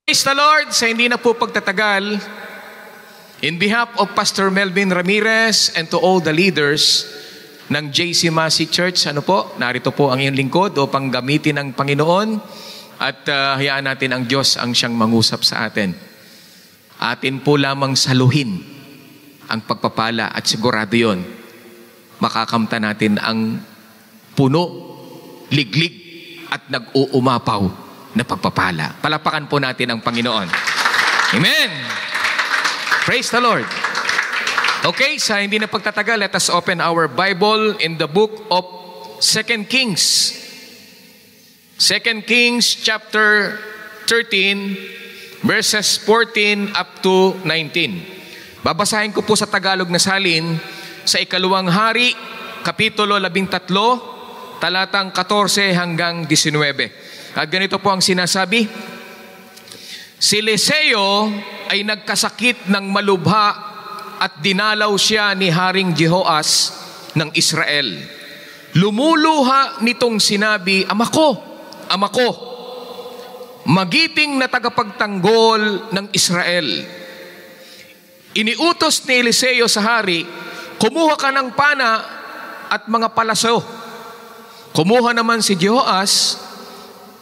Praise the Lord. Sa hindi na po pagtatagal, in behalf of Pastor Melvin Ramirez and to all the leaders ng JC Masi Church, narito po ang iyong lingkod upang gamitin ng Panginoon at hayaan natin ang Diyos ang siyang mangusap sa atin. Atin po lamang saluhin ang pagpapala at sigurado yon, makakamta natin ang puno, liglig at nag-uumapaw na pagpapala. Palapakan po natin ang Panginoon. Amen! Praise the Lord! Okay, sa hindi na pagtatagal, let us open our Bible in the book of 2 Kings. 2 Kings chapter 13, verses 14 up to 19. Babasahin ko po sa Tagalog na salin sa Ikalawang Hari, Kapitulo 13, talatang 14 hanggang 19. At ganito po ang sinasabi. Si Eliseo ay nagkasakit ng malubha at dinalaw siya ni Haring Jehoas ng Israel. Lumuluha nitong sinabi, Ama ko, magiting na tagapagtanggol ng Israel. Iniutos ni Eliseo sa hari, kumuha ka ng pana at mga palaso. Kumuha naman si Jehoas.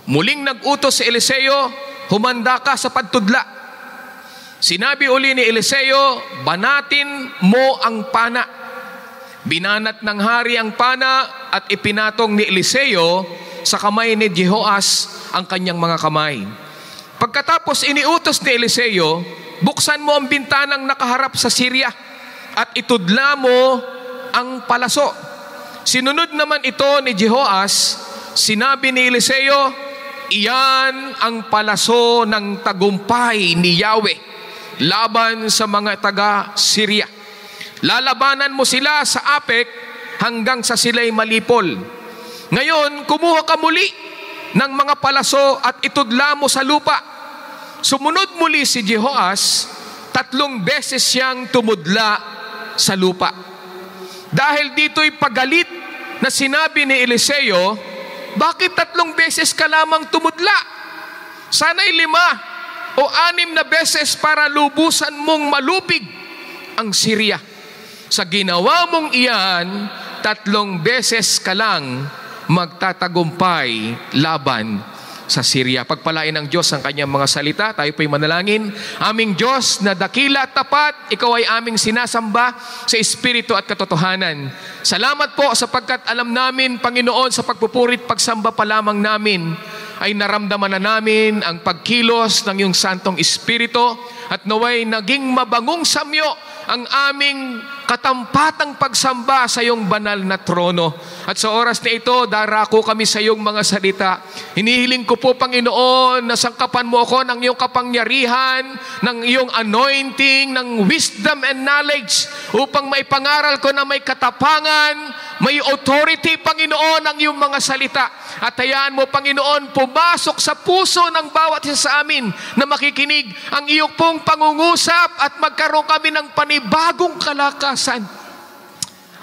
Muling nag-utos si Eliseo, humanda ka sa pagtudla. Sinabi uli ni Eliseo, banatin mo ang pana. Binanat ng hari ang pana at ipinatong ni Eliseo sa kamay ni Jehoas ang kanyang mga kamay. Pagkatapos iniutos ni Eliseo, buksan mo ang bintanang nakaharap sa Syria at itudla mo ang palaso. Sinunod naman ito ni Jehoas. Sinabi ni Eliseo, iyan ang palaso ng tagumpay ni Yahweh laban sa mga taga-Syria. Lalabanan mo sila sa Apek hanggang sa sila'y malipol. Ngayon, kumuha ka muli ng mga palaso at itudla mo sa lupa. Sumunod muli si Jehoas, 3 beses siyang tumudla sa lupa. Dahil dito'y pagalit na sinabi ni Eliseo, bakit 3 beses ka lamang tumudla? Sana'y 5 o 6 na beses para lubusan mong malupig ang Syria. Sa ginawa mong iyan, 3 beses ka lang magtatagumpay laban sa Syria. Pagpalain ng Diyos ang kanyang mga salita. Tayo po'y manalangin. Aming Diyos na dakila at tapat, ikaw ay aming sinasamba sa Espiritu at katotohanan. Salamat po sapagkat alam namin, Panginoon, sa pagpupurit, pagsamba pa lamang namin, ay naramdaman na namin ang pagkilos ng iyong Santong Espiritu at naway naging mabangong samyo ang aming katampatang pagsamba sa iyong banal na trono. At sa oras na ito, darako kami sa iyong mga salita. Hinihiling ko po, Panginoon, na sangkapan mo ako ng iyong kapangyarihan, ng iyong anointing, ng wisdom and knowledge upang maipangaral ko na may katapangan, may authority, Panginoon, ang iyong mga salita. At hayaan mo, Panginoon, pumasok sa puso ng bawat isa sa amin na makikinig ang iyong pong pangungusap at magkaroon kami ng panibagong kalakasan.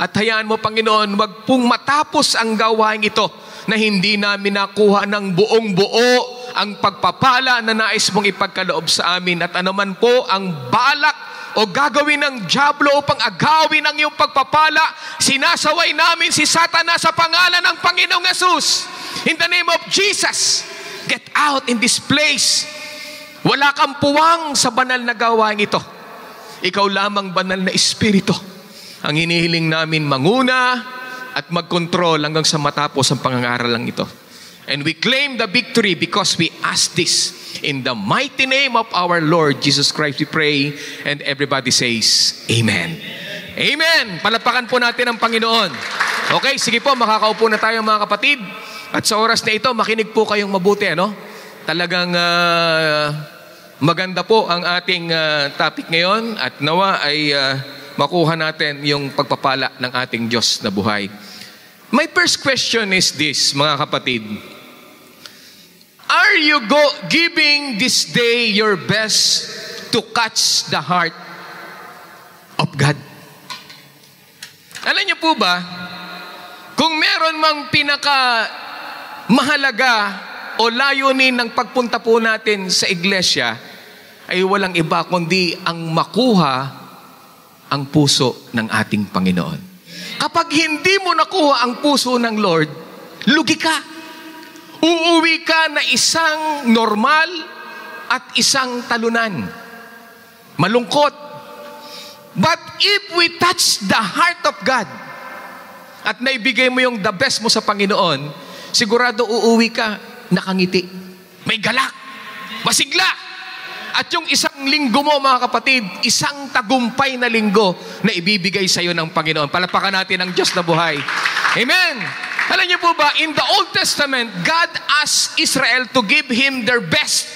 At hayaan mo, Panginoon, wag pong matapos ang gawain ito na hindi namin nakuha ng buong-buo ang pagpapala na nais mong ipagkaloob sa amin. At anuman po ang balak o gagawin ng dyablo upang agawin ang iyong pagpapala, sinasaway namin si Satanas sa pangalan ng Panginoong Yesus. In the name of Jesus, get out in this place. Wala kang puwang sa banal na gawain ito. Ikaw lamang, banal na Espiritu, ang hinihiling namin manguna at magkontrol hanggang sa matapos ang pangangaralang ito. And we claim the victory because we ask this in the mighty name of our Lord Jesus Christ we pray, and everybody says Amen. Amen. Palapakan po natin ang Panginoon. Okay, sige po, makakaupo na tayo mga kapatid. At sa oras na ito, makinig po kayong mabuti, Talagang maganda po ang ating topic ngayon at nawa ay makuha natin yung pagpapala ng ating Diyos na buhay. My first question is this, mga kapatid. Are you giving this day your best to catch the heart of God? Alam niyo po ba, kung meron mang pinaka mahalaga o layunin ng pagpunta po natin sa iglesia ay walang iba kundi ang makuha ang puso ng ating Panginoon. Kapag hindi mo nakuha ang puso ng Lord, lugi ka. Uuwi ka na isang normal at isang talunan. Malungkot. But if we touch the heart of God at naibigay mo yung the best mo sa Panginoon, sigurado uuwi ka nakangiti. May galak. Masigla. At yung isang linggo mo, mga kapatid, isang tagumpay na linggo na ibibigay sa iyo ng Panginoon. Palapakan natin ang Diyos na buhay. Amen! Alam niyo po ba, in the Old Testament, God asked Israel to give Him their best.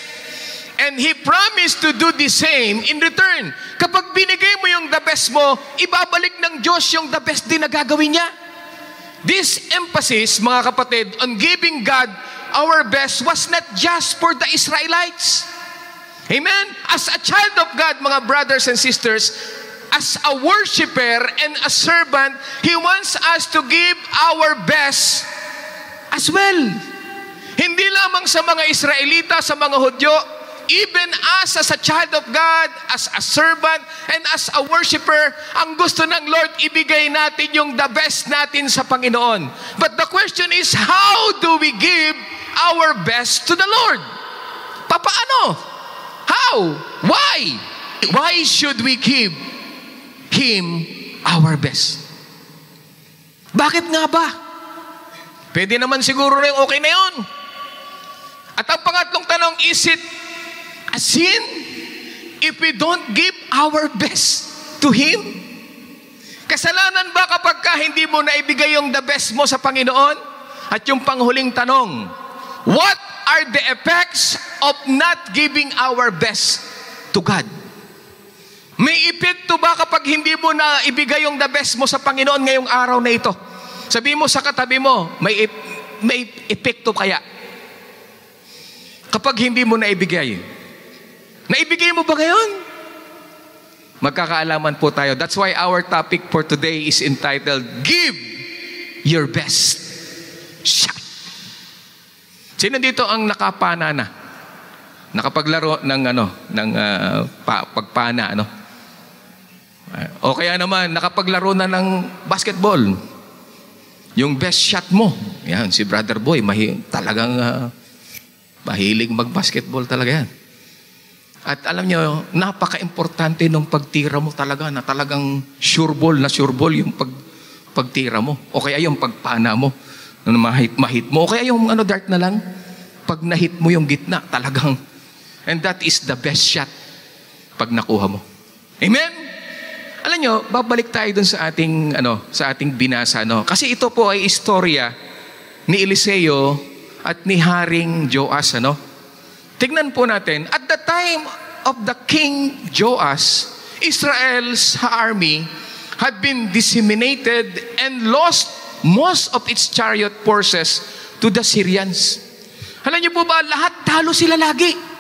And He promised to do the same in return. Kapag binigay mo yung the best mo, ibabalik ng Diyos yung the best din na gagawin niya. This emphasis, mga kapatid, on giving God our best was not just for the Israelites. Amen? As a child of God, mga brothers and sisters, as a worshiper and a servant, He wants us to give our best as well. Hindi lamang sa mga Israelita, sa mga Hudyo, even us as a child of God, as a servant, and as a worshiper, ang gusto ng Lord, ibigay natin yung the best natin sa Panginoon. But the question is, how do we give our best to the Lord? Paano? How? Why? Why should we give Him our best? Bakit nga ba? Pwede naman siguro rin okay na yun. At ang pangatlong tanong, is it a sin if we don't give our best to Him? Kasalanan ba kapag hindi mo naibigay yung the best mo sa Panginoon? At yung panghuling tanong, what are the effects of not giving our best to God? May epekto ba kapag hindi mo na ibigay yung the best mo sa Panginoon ngayong araw na ito? Sabi mo sa katabi mo, may epekto kaya? Kapag hindi mo na ibigay. Naibigay mo ba ngayon? Magkakaalaman po tayo. That's why our topic for today is entitled, Give Your Best. Shout! Sino dito ang nakapana na? Nakapaglaro ng pagpana, o kaya naman nakapaglaro na ng basketball. Yung best shot mo. Yan, si Brother Boy, talagang mahilig mag-basketball talaga yan. At alam nyo, napaka-importante ng pagtira mo talaga, na talagang sure ball yung pagtira mo. O kaya yung pagpana mo. Mahit mo. O kaya yung dart na lang, pag nahit mo yung gitna, talagang, and that is the best shot pag nakuha mo. Amen? Alam nyo, babalik tayo dun sa ating binasa, Kasi ito po ay istorya ni Eliseo at ni Haring Joas, Tignan po natin, at the time of the King Joas, Israel's army had been disseminated and lost most of its chariot forces to the Syrians. Alam niyo po ba, lahat talo sila lagi.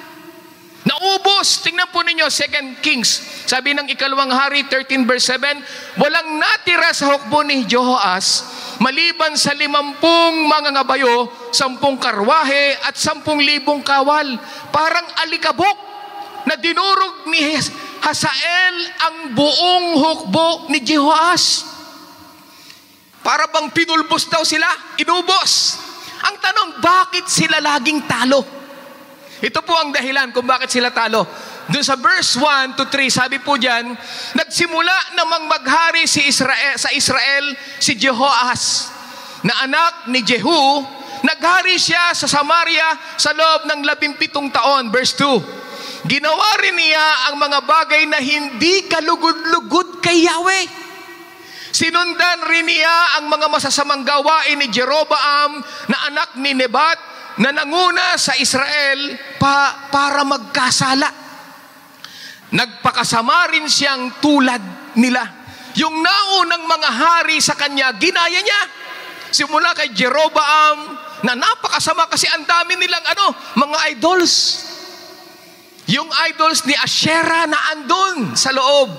Naubos. Tingnan po ninyo, 2 Kings. Sabi ng 2 Hari 13 verse 7, walang natira sa hukbo ni Jehoas, maliban sa 50 mga ngabayo, 10 karwahe, at 10,000 kawal. Parang alikabok na dinurog ni Hazael ang buong hukbo ni Jehoas. Para bang pinulbos daw sila, inubos. Ang tanong, bakit sila laging talo? Ito po ang dahilan kung bakit sila talo. Doon sa verse 1 to 3, sabi po diyan, nagsimula namang maghari sa Israel si Jehoahaz, na anak ni Jehu. Naghari siya sa Samaria sa loob ng 17 taon. Verse 2, ginawa rin niya ang mga bagay na hindi kalugod-lugod kay Yahweh. Sinundan rin niya ang mga masasamang gawain ni Jeroboam na anak ni Nebat, na nanguna sa Israel para magkasala. Nagpakasama rin siyang tulad nila. Yung naunang mga hari sa kanya, ginaya niya. Simula kay Jeroboam, na napakasama kasi ang dami nilang mga idols. Yung idols ni Asherah na andun sa loob.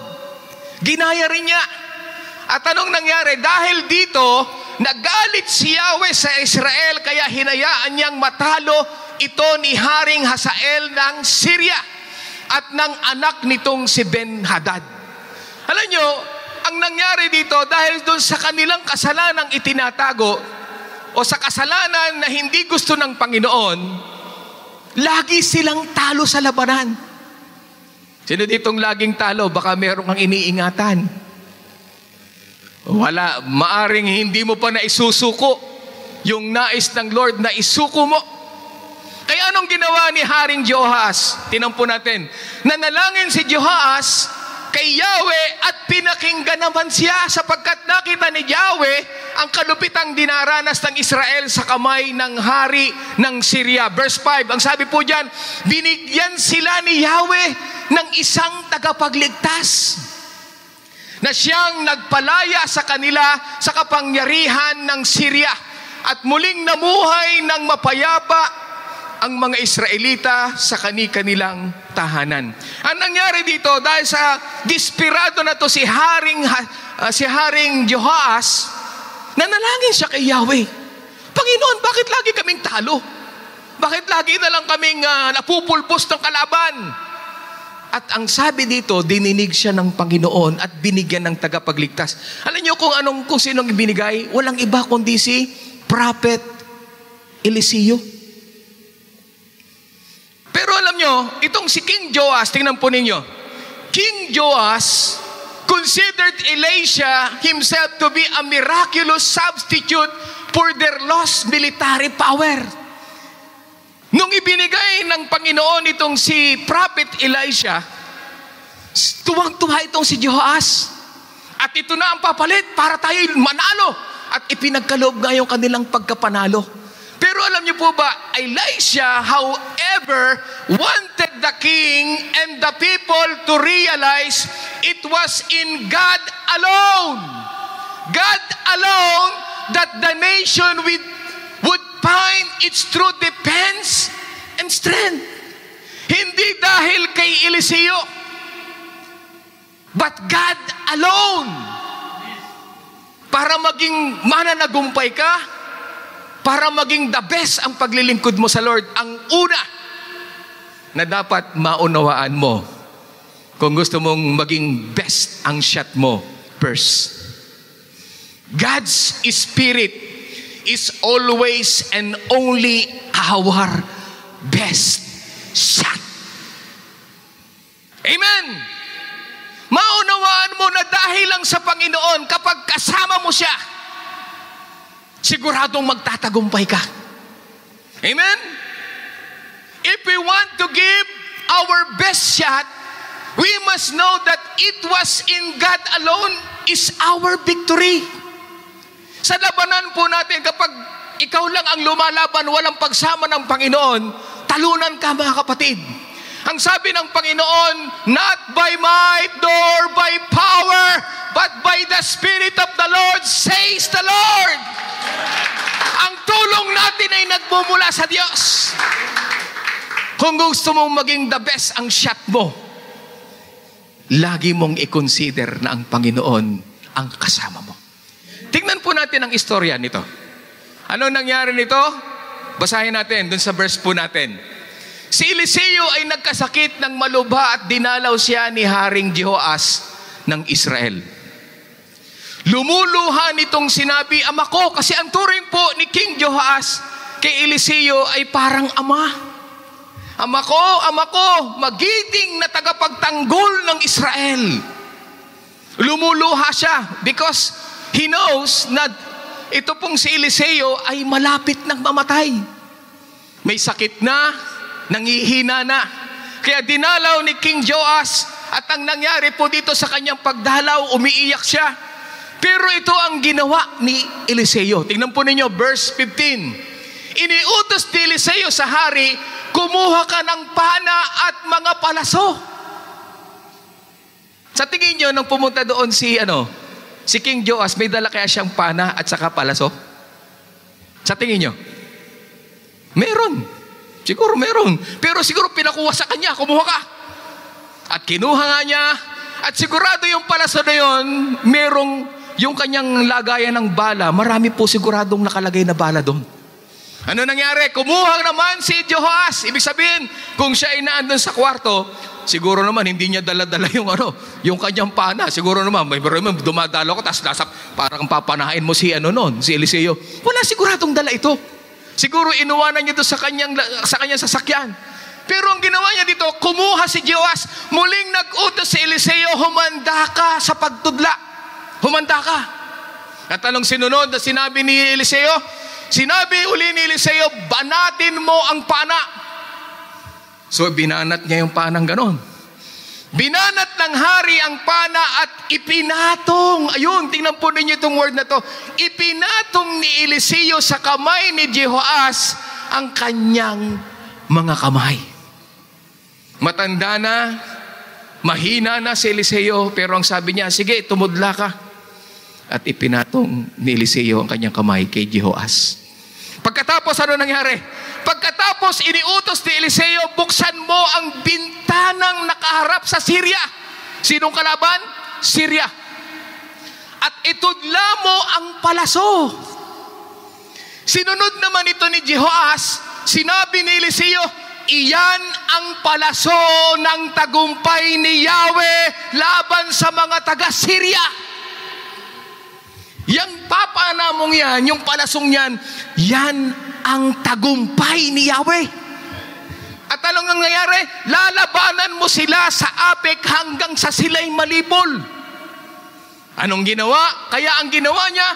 Ginaya rin niya. At anong nangyari? Dahil dito, nagalit si Yahweh sa Israel, kaya hinayaan niyang matalo ito ni Haring Hazael ng Syria at ng anak nitong si Ben-Hadad. Alam nyo, ang nangyari dito dahil doon sa kanilang kasalanang itinatago o sa kasalanan na hindi gusto ng Panginoon, lagi silang talo sa labanan. Sino ditong laging talo? Baka meron kang iniingatan. Wala, maaring hindi mo pa naisusuko yung nais ng Lord na isuko mo. Kaya anong ginawa ni Haring Jehoahaz? Tinampo natin. Nanalangin si Jehoahaz kay Yahweh at pinakinggan naman siya sapagkat nakita ni Yahweh ang kalupitang dinaranas ng Israel sa kamay ng hari ng Syria. Verse 5, ang sabi po dyan, binigyan sila ni Yahweh ng isang tagapagligtas na siyang nagpalaya sa kanila sa kapangyarihan ng Syria at muling namuhay ng mapayapa ang mga Israelita sa kanilang tahanan. Ang nangyari dito, dahil sa desperado na to si Haring Jehoahaz, nanalangin siya kay Yahweh. Panginoon, bakit lagi kaming talo? Bakit lagi na lang kaming napupulpos ng kalaban? At ang sabi dito, dininig siya ng Panginoon at binigyan ng tagapagligtas. Alam niyo kung sinong ibinigay? Walang iba kundi si Prophet Eliseo. Pero alam nyo, itong si King Joas, tingnan po ninyo, King Joas considered Elisha himself to be a miraculous substitute for their lost military power. Nung ibinigay ng Panginoon itong si Prophet Elisha, tuwang-tuwa itong si Jehoahaz. At ito na ang papalit para tayo manalo. At ipinagkaloob nga yung kanilang pagkapanalo. Pero alam niyo po ba, Elisha, however, wanted the king and the people to realize it was in God alone. God alone that the nation would find its true defense and strength. Hindi dahil kay Eliseo, but God alone. Para maging mananagumpay ka, para maging the best ang paglilingkod mo sa Lord, ang una na dapat maunawaan mo kung gusto mong maging best ang shot mo first. God's Spirit is always and only our best shot. Amen! Maunawaan mo na dahil lang sa Panginoon, kapag kasama mo siya, siguradong magtatagumpay ka. Amen? If we want to give our best shot, we must know that it was in God alone is our victory. Sa labanan po natin, kapag ikaw lang ang lumalaban, walang pagsama ng Panginoon, talunan ka mga kapatid. Ang sabi ng Panginoon, not by might nor by power, but by the Spirit of the Lord, says the Lord. Ang tulong natin ay nagmumula sa Diyos. Kung gusto mong maging the best ang shot mo, lagi mong i-consider na ang Panginoon ang kasama mo. Tingnan po natin ang istorya nito. Ano nangyari nito? Basahin natin dun sa verse po natin. Si Eliseo ay nagkasakit ng malubha at dinalaw siya ni Haring Jehoahaz ng Israel. Lumuluha nitong sinabi, ama ko, kasi ang turing po ni King Jehoahaz kay Eliseo ay parang ama. Ama ko, magiting na tagapagtanggol ng Israel. Lumuluha siya because he knows na ito pong si Eliseo ay malapit ng mamatay. May sakit na, nangihina na. Kaya dinalaw ni King Joas at ang nangyari po dito sa kanyang pagdalaw, umiiyak siya. Pero ito ang ginawa ni Eliseo. Tingnan po ninyo, verse 15. Iniutos ni Eliseo sa hari, kumuha ka ng pana at mga palaso. Sa tingin nyo, nang pumunta doon si King Joas, may dala kaya siyang pana at saka palaso? Sa tingin nyo? Meron. Siguro meron. Pero siguro pinakuha sa kanya, kumuha ka. At kinuha nga niya. At sigurado yung palaso na yun, merong yung kanyang lagayan ng bala. Marami po siguradong nakalagay na bala doon. Ano nangyari? Kumuha naman si Jehoas. Ibig sabihin, kung siya ay naandun sa kwarto, siguro naman hindi niya dala-dala yung kanyang pana. Siguro naman, may dumadalo ko, tapos parang papanahin mo si si Eliseo. Wala siguradong dala ito. Siguro inuwanan niya doon sa kanyang sasakyan. Pero ang ginawa niya dito, kumuha si Jehoas, muling nag-utos si Eliseo, humanda ka sa pagtudla. Humanda ka. At anong sinunod na sinabi ni Eliseo? Sinabi uli ni Eliseo, banatin mo ang pana. So binanat niya yung panang ganon. Binanat ng hari ang pana at ipinatong. Ayun, tingnan po ninyo itong word na to. Ipinatong ni Eliseo sa kamay ni Jehoas ang kanyang mga kamay. Matanda na, mahina na si Eliseo, pero ang sabi niya, sige, tumudla ka. At ipinatong ni Eliseo ang kanyang kamay kay Jehoas. Pagkatapos, ano nangyari? Pagkatapos, iniutos ni Eliseo, buksan mo ang bintanang nakaharap sa Syria. Sinong kalaban? Syria. At itudla mo ang palaso. Sinunod naman ito ni Jehoas, sinabi ni Eliseo, iyan ang palaso ng tagumpay ni Yahweh laban sa mga taga-Syria. Yang papana mong yan, yung palasong yan, yan ang tagumpay ni Yahweh. At anong nangyayari? Lalabanan mo sila sa Apek hanggang sa sila'y malibol. Anong ginawa? Kaya ang ginawa niya,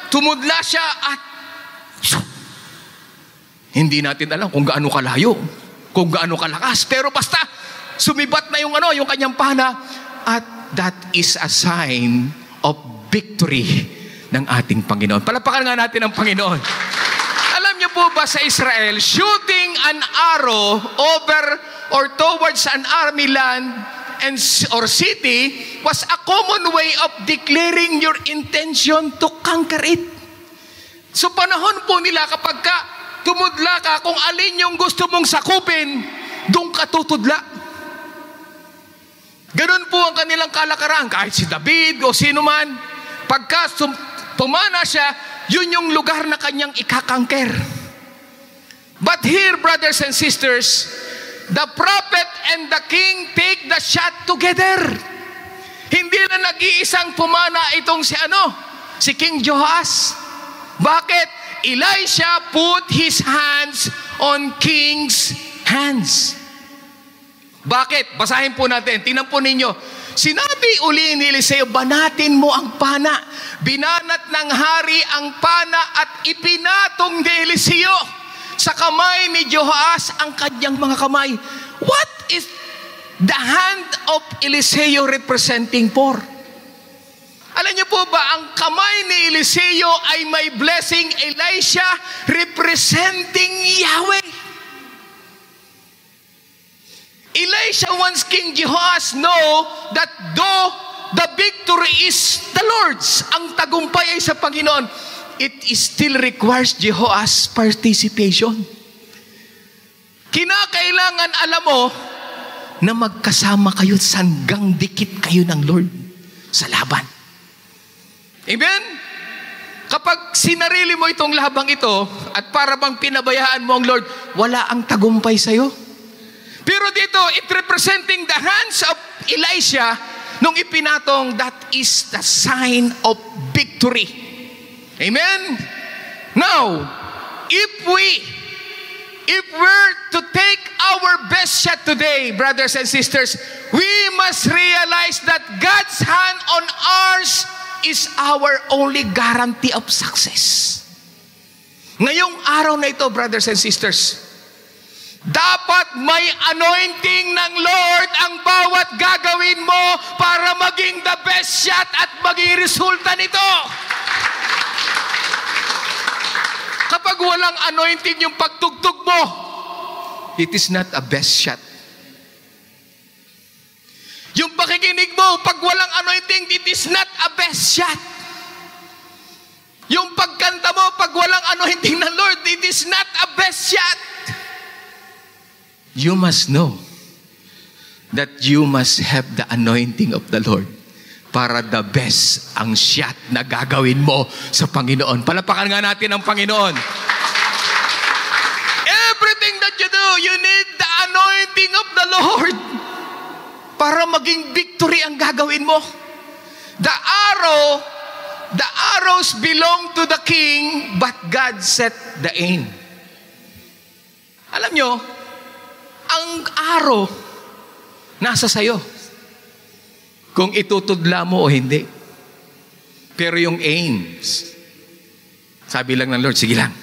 tumudla siya at hindi natin alam kung gaano kalayo, kung gaano kalakas, pero basta sumibat na yung kanyang pana, at that is a sign of victory ng ating Panginoon. Palapakan nga natin ang Panginoon. Alam niyo po ba sa Israel, shooting an arrow over or towards an army land or city was a common way of declaring your intention to conquer it. So panahon po nila kapag tumudla ka, kung alin yung gusto mong sakupin, doon ka tutudla. Ganun po ang kanilang kalakaran. Kahit si David o sino man, pagka pumana siya, yun yung lugar na kanyang ikakangker. But here, brothers and sisters, the prophet and the king take the shot together. Hindi na nag-iisang pumana itong si King Jehoas. Bakit? Elisha put his hands on king's hands. Bakit? Basahin po natin. Tingnan po ninyo. Sinabi uli ni Eliseo, banatin mo ang pana. Binanat ng hari ang pana at ipinatong ni Eliseo sa kamay ni Jehoas ang kanyang mga kamay. What is the hand of Eliseo representing for? Alam niyo po ba, ang kamay ni Eliseo ay may blessing Elisha representing Yahweh. Elisha wants King Jehoas know that though the victory is the Lord's, ang tagumpay ay sa Panginoon, it still requires Jehoas' participation. Kinakailangan alam mo na magkasama kayo, sanggang dikit kayo ng Lord sa laban. Amen? Kapag sinarili mo itong labang ito at para bang pinabayaan mo ang Lord, wala ang tagumpay sa'yo. Pero dito, it representing the hands of Elisha, nung ipinatong, that is the sign of victory. Amen? Now, if we're to take our best shot today, brothers and sisters, we must realize that God's hand on ours is our only guarantee of success. Ngayong araw na ito, brothers and sisters, dapat may anointing ng Lord ang bawat gagawin mo para maging the best shot at maging resulta nito. Kapag walang anointing yung pagtugtog mo, it is not a best shot. Yung pakikinig mo, pag walang anointing, it is not a best shot. Yung pagkanta mo, pag walang anointing ng Lord, it is not a best shot. You must know that you must have the anointing of the Lord para the best ang shot na gagawin mo sa Panginoon. Palapakan nga natin ang Panginoon. anointing of the Lord para maging victory ang gagawin mo. The arrows belong to the king, but God set the aim. Alam nyo, ang arrow nasa sayo. Kung itutudla mo o hindi. Pero yung aims, sabi lang ng Lord, sige lang.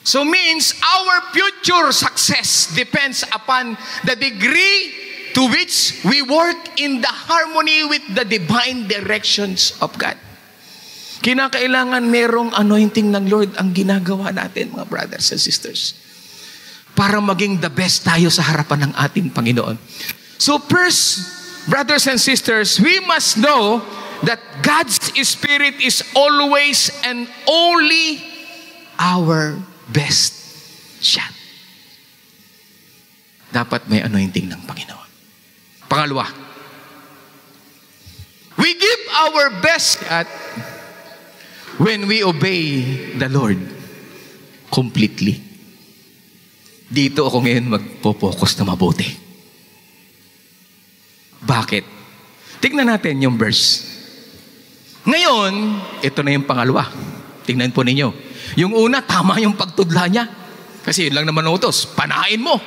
So means our future success depends upon the degree to which we work in the harmony with the divine directions of God. Kinakailangan merong anointing ng Lord ang ginagawa natin, mga brothers and sisters, para maging the best tayo sa harapan ng ating Panginoon. So first, brothers and sisters, we must know that God's Spirit is always and only our best shot. Dapat may anointing ng Panginoon. Pangalawa, we give our best shot when we obey the Lord completely. Dito ako ngayon magpo-focus na mabuti. Bakit? Tignan natin yung verse. Ngayon, ito na yung pangalawa. Tingnan po ninyo. Yung una, tama yung pagtudla niya. Kasi yun lang naman utos, panain mo.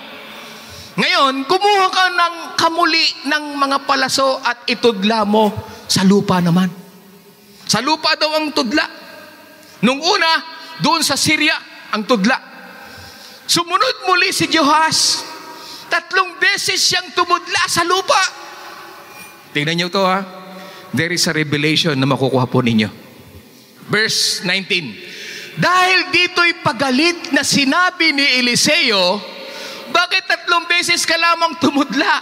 Ngayon, kumuha ka ng kamuli ng mga palaso at itudla mo sa lupa naman. Sa lupa daw ang tudla. Nung una, doon sa Syria, ang tudla. Sumunod muli si Jehoas. 3 beses siyang tumudla sa lupa. Tingnan niyo to ha. There is a revelation na makukuha po ninyo. Verse 19. Dahil dito'y pagalit na sinabi ni Eliseo, bakit 3 beses ka lamang tumudla?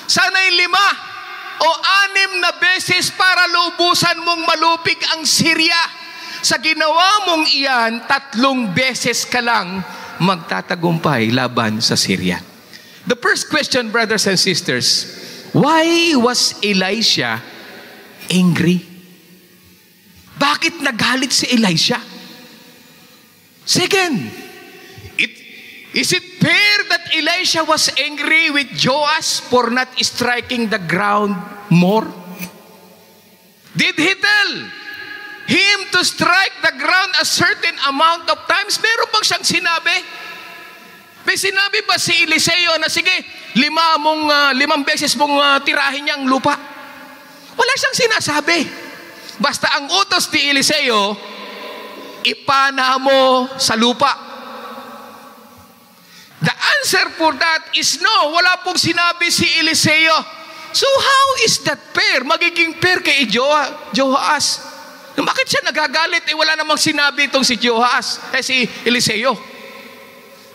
Sana'y 5 o 6 na beses para lubusan mong malupig ang Syria. Sa ginawa mong iyan, 3 beses ka lang magtatagumpay laban sa Syria. The first question, brothers and sisters, why was Elisha angry? Bakit nagalit si Elisha? Second, is it fair that Elisha was angry with Joash for not striking the ground more? Did he tell him to strike the ground a certain amount of times? Meron bang siyang sinabi? May sinabi ba si Eliseo na sige, 5 beses mong tirahin niyang lupa? Wala siyang sinasabi. Basta ang utos ni Eliseo, ipana mo sa lupa. The answer for that is no. Wala pong sinabi si Eliseo. So how is that fair? Magiging fair kay Jehoas. Bakit siya nagagalit? Wala namang sinabi itong si Jehoas, si Eliseo.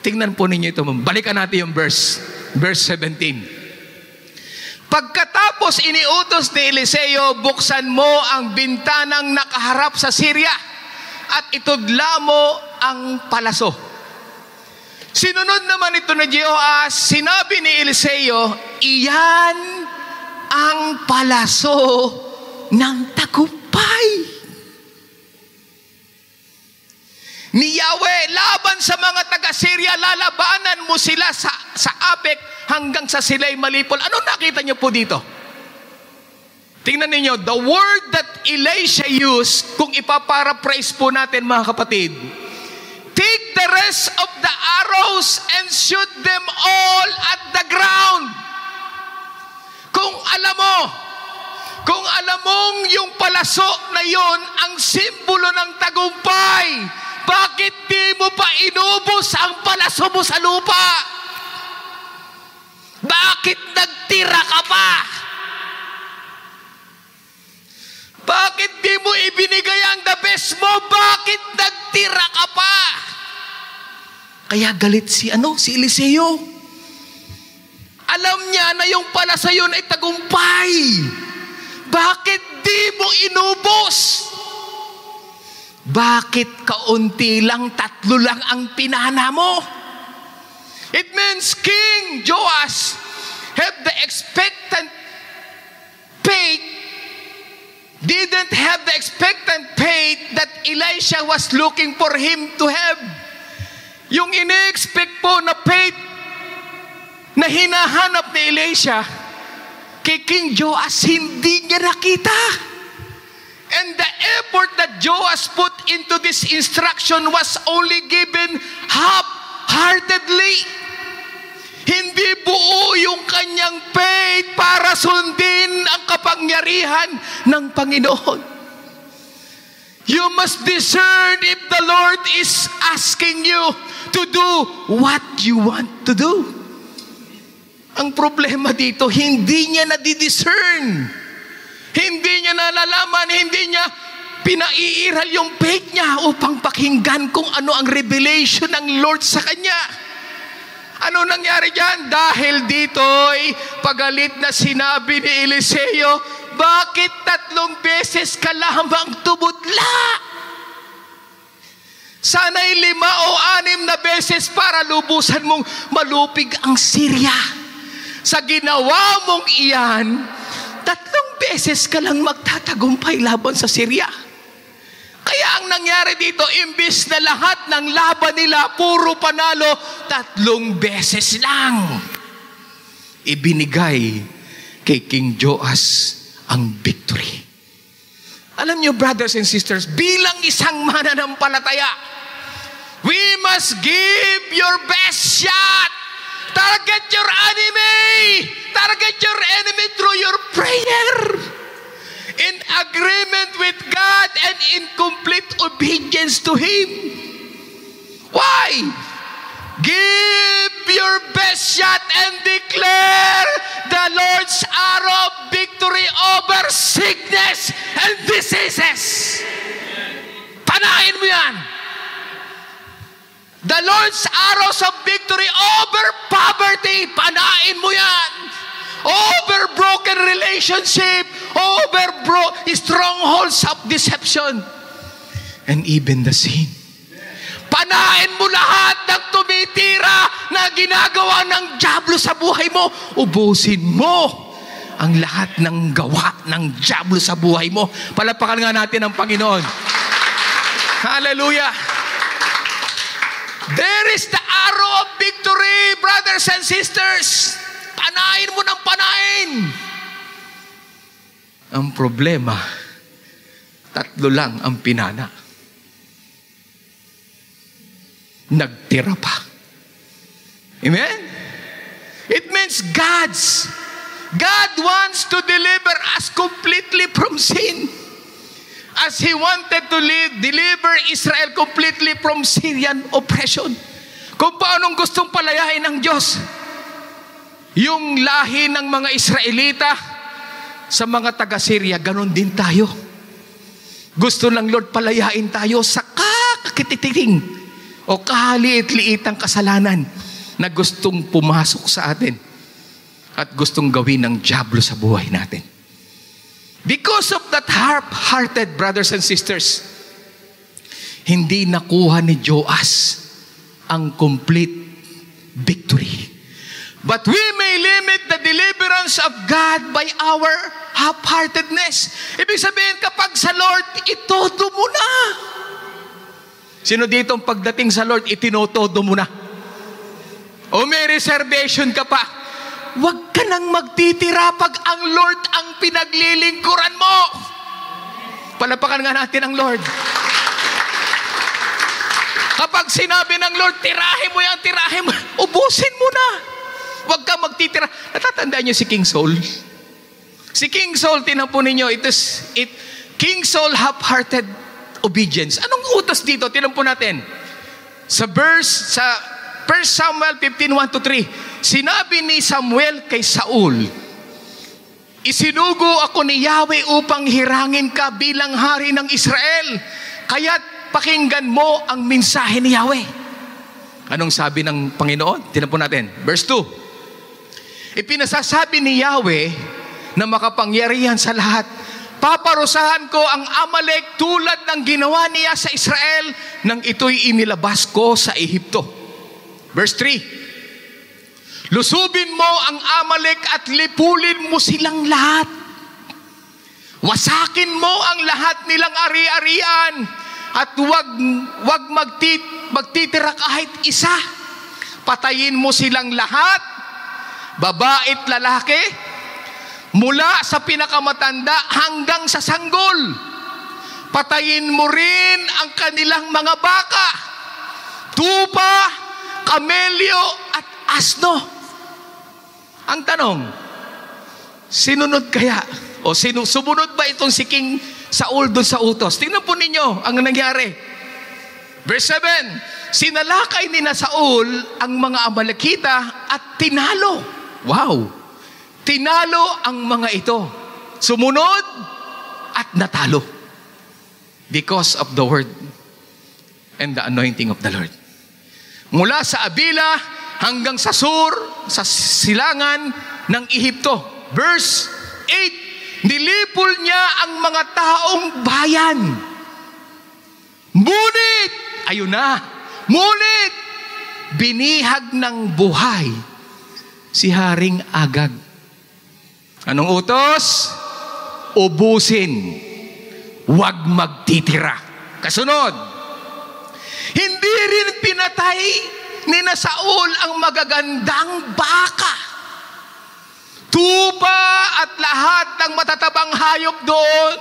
Tingnan po ninyo ito. Balikan natin yung verse 17. Pagkatapos iniutos ni Eliseo, buksan mo ang bintanang nakaharap sa Syria at itudla mo ang palaso. Sinunod naman ito na Jehoas, sinabi ni Eliseo, iyan ang palaso ng tagumpay ni Yahweh laban sa mga taga-Syria. Lalabanan mo sila sa Apek hanggang sa sila'y malipol. Ano nakita niyo po dito? Tingnan niyo, the word that Elisha used, kung ipaparaphrase po natin mga kapatid, take the rest of the arrows and shoot them all at the ground. Kung alam mong yung palaso na yon ang simbolo ng tagumpay, bakit di mo pa inubos ang palaso mo sa lupa? Bakit nagtira ka pa? Bakit di mo ibinigay ang the best mo? Bakit nagtira ka pa? Kaya galit si Eliseo. Alam niya na yung palaso yun ay tagumpay. Bakit di mo inubos? Bakit kaunti lang, 3 lang ang pinana mo? It means King Joash had the expectant faith, didn't have the expectant faith that Elisha was looking for him to have. Yung ine-expect po na faith na hinahanap ni Elisha, kay King Joash hindi niya nakita. And the effort that Joash put into this instruction was only given half-heartedly. Hindi buo yung kanyang faith para sundin ang kapangyarihan ng Panginoon. You must discern if the Lord is asking you to do what you want to do. Ang problema dito, hindi niya nadidiscern. Hindi niya nalalaman, hindi niya pinaiiral yung faith niya upang pakinggan kung ano ang revelation ng Lord sa kanya. Ano nangyari dyan? Dahil dito'y pagalit na sinabi ni Eliseo, bakit 3 beses ka lamang tumutla? Sana'y 5 o 6 na beses para lubusan mong malupig ang Syria. Sa ginawa mong iyan, 3 beses ka lang magtatagumpay laban sa Syria. Kaya ang nangyari dito, imbis na lahat ng laban nila, puro panalo, 3 beses lang ibinigay kay King Joash ang victory. Alam niyo, brothers and sisters, bilang isang mananampalataya, we must give your best shot. Target your enemy. Target your enemy through your prayer. In agreement with God and in complete obedience to Him. Why? Give your best shot and declare the Lord's arrow of victory over sickness and diseases. Panahin mo yan. The Lord's arrows of victory over poverty. Panahin mo yan. Over broken relationship, over strongholds of deception, and even the sin. Panahin mo lahat ng tumitira na ginagawa ng dyablo sa buhay mo. Ubusin mo ang lahat ng gawa ng dyablo sa buhay mo. Palapakan nga natin ang Panginoon. Hallelujah! There is the arrow of victory, brothers and sisters. Panahin mo ng panahin. Ang problema, 3 lang ang pinana. Nagtira pa. Amen? It means God wants to deliver us completely from sin. As He wanted to deliver Israel completely from Syrian oppression. Kung paanong gustong palayain ng Diyos yung lahi ng mga Israelita sa mga taga-Syria, ganon din tayo. Gusto ng Lord palayain tayo sa kakakititing o kahaliit-liitang kasalanan na gustong pumasok sa atin at gustong gawin ng dyablo sa buhay natin. Because of that half-hearted, brothers and sisters, hindi nakuha ni Joash ang complete victory. But we may limit the deliverance of God by our half-heartedness. Ibig sabihin, kapag sa Lord, itodo mo na. Sino dito ang pagdating sa Lord, itinotodo mo na? O may reservation ka pa? Huwag ka nang magtitira pag ang Lord ang pinaglilingkuran mo. Palapakan nga natin ang Lord. Kapag sinabi ng Lord, tirahin mo yan, tirahin mo, ubusin mo na. Huwag ka magtitira. Natatandaan niyo si King Saul? Si King Saul, tinapo ninyo, King Saul half-hearted obedience. Anong utos dito? Tinampo natin. Sa 1 Samuel 15:1-3, sinabi ni Samuel kay Saul, isinugo ako ni Yahweh upang hirangin ka bilang hari ng Israel. Kaya't pakinggan mo ang mensahe ni Yahweh. Anong sabi ng Panginoon? Tinampo natin. Verse 2. Ipinasasabi ni Yahweh na makapangyarihan sa lahat, paparusahan ko ang Amalek tulad ng ginawa niya sa Israel nang ito'y inilabas ko sa Ehipto. Verse 3. Lusubin mo ang Amalek at lipulin mo silang lahat. Wasakin mo ang lahat nilang ari-arian at wag magtitira kahit isa. Patayin mo silang lahat babait lalaki, mula sa pinakamatanda hanggang sa sanggol. Patayin mo rin ang kanilang mga baka, tupa, kamelyo at asno. Ang tanong, sinunod kaya? O sumunod ba itong si King Saul doon sa utos? Tingnan po ninyo ang nangyari. Verse 7, sinalakay ni na Saul ang mga Amalekita at tinalo. Wow! Tinalo ang mga ito. Sumunod at natalo. Because of the word and the anointing of the Lord. Mula sa Abila hanggang sa Sur, sa silangan ng Ehipto. Verse 8, nilipol niya ang mga taong bayan. Ngunit, ayun na, ngunit, binihag ng buhay si Haring Agag. Anong utos? Ubusin. Huwag magtitira. Kasunod, hindi rin pinatay ni na Saul ang magagandang baka, tupa at lahat ng matatabang hayop doon.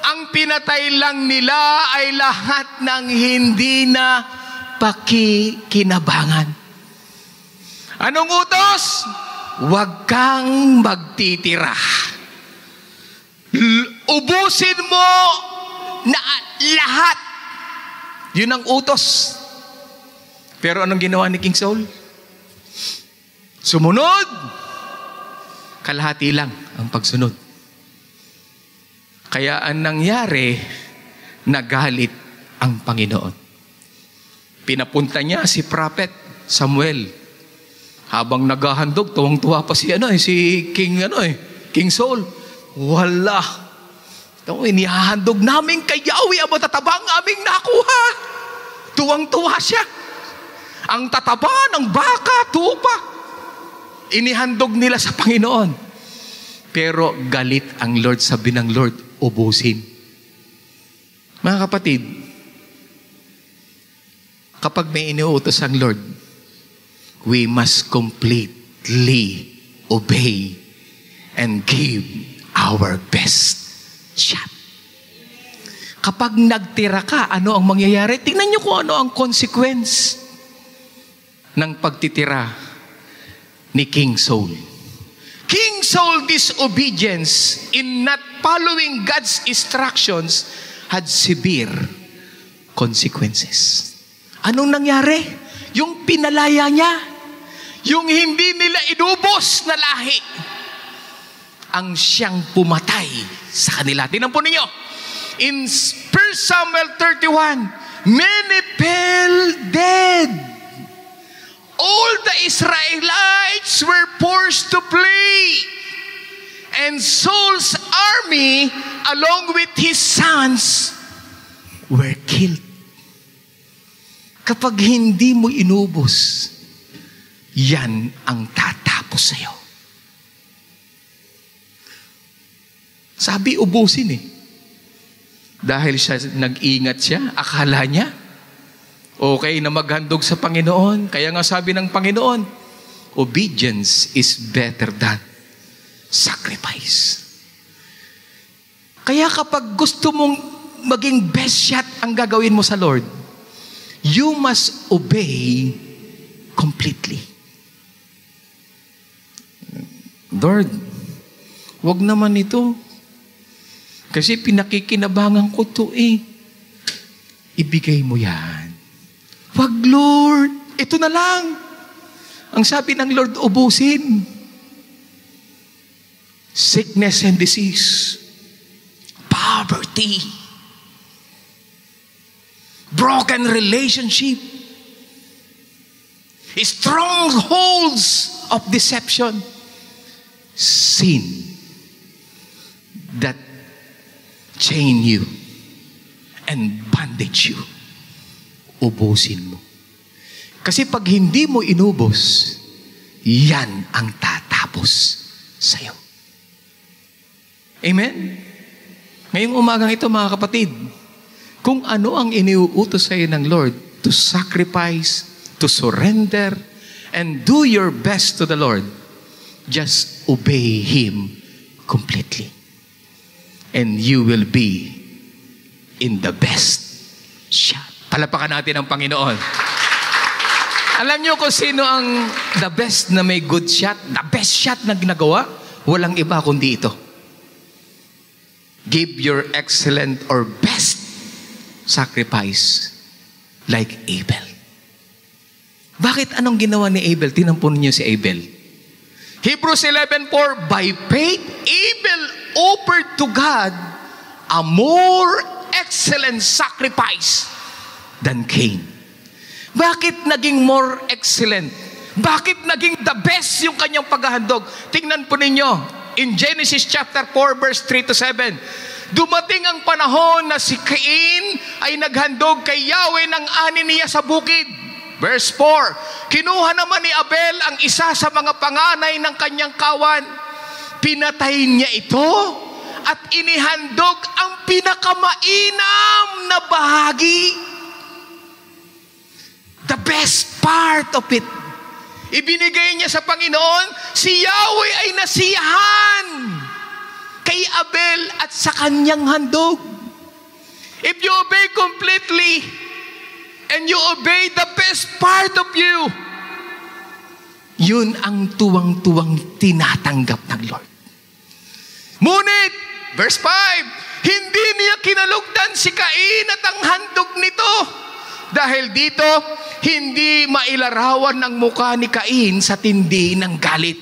Ang pinatay lang nila ay lahat ng hindi na pakikinabangan. Anong utos? Huwag kang magtitira. Ubusin mo na lahat. Yun ang utos. Pero anong ginawa ni King Saul? Sumunod. Kalahati lang ang pagsunod. Kaya ang nangyari, nagalit ang Panginoon. Pinapunta niya si Prophet Samuel. Habang naghahandog, tuwang-tuwa pa si King Saul. Wala. Inihahandog namin kay Yahweh ang matatabang aming nakuha. Tuwang-tuwa siya. Ang tataba ng baka, tupa. Inihandog nila sa Panginoon. Pero galit ang Lord, sabi ng Lord, ubusin. Mga kapatid, kapag may iniutos ang Lord, we must completely obey and give our best shot. Kapag nagtira ka, ano ang mangyayari? Tingnan niyo kung ano ang consequence ng pagtitira ni King Saul. King Saul's disobedience in not following God's instructions had severe consequences. Anong nangyari? Yung pinalaya niya, yung hindi nila inubos na lahi, ang siyang pumatay sa kanila. Tingnan po ninyo. In 1 Samuel 31, many fell dead. All the Israelites were forced to flee. And Saul's army, along with his sons, were killed. Kapag hindi mo inubos, yan ang tatapos sa'yo. Sabi, ubusin eh. Dahil siya, nag-ingat siya, akala niya, okay na maghandog sa Panginoon. Kaya nga sabi ng Panginoon, obedience is better than sacrifice. Kaya kapag gusto mong maging best shot ang gagawin mo sa Lord, you must obey completely. Lord, wag naman ito. Kasi pinakikinabangan ko to eh. Ibigay mo yan. Wag, Lord. Ito na lang. Ang sabi ng Lord, ubusin. Sickness and disease. Poverty. Broken relationship. Strongholds of deception. Sin that chain you and bandage you. Ubusin mo. Kasi pag hindi mo inubos, yan ang tatapos sa'yo. Amen? Ngayong umagang ito, mga kapatid, kung ano ang iniuutos sa'yo ng Lord, to sacrifice, to surrender, and do your best to the Lord, Just obey Him completely. And you will be in the best shot. Palapakan natin ang Panginoon. Alam niyo kung sino ang the best na may good shot? The best shot na ginagawa? Walang iba kundi ito. Give your excellent or best sacrifice like Abel. Bakit anong ginawa ni Abel? Tinampon niyo si Abel. Hebrews 11:4, by faith, Abel offered to God a more excellent sacrifice than Cain. Bakit naging more excellent? Bakit naging the best yung kanyang paghahandog? Tingnan po ninyo, in Genesis chapter 4, verse 3-7, dumating ang panahon na si Cain ay naghandog kay Yahweh ng ani niya sa bukid. Verse 4, kinuha naman ni Abel ang isa sa mga panganay ng kanyang kawan. Pinatay niya ito at inihandog ang pinakamainam na bahagi. The best part of it. Ibinigay niya sa Panginoon, si Yahweh ay nasiyahan kay Abel at sa kanyang handog. If you obey completely, and you obey the best part of you, yun ang tuwang-tuwang tinatanggap ng Lord. Ngunit, verse 5, hindi niya kinalugdan si Cain at ang handog nito. Dahil dito, hindi mailarawan ng mukha ni Cain sa tindi ng galit.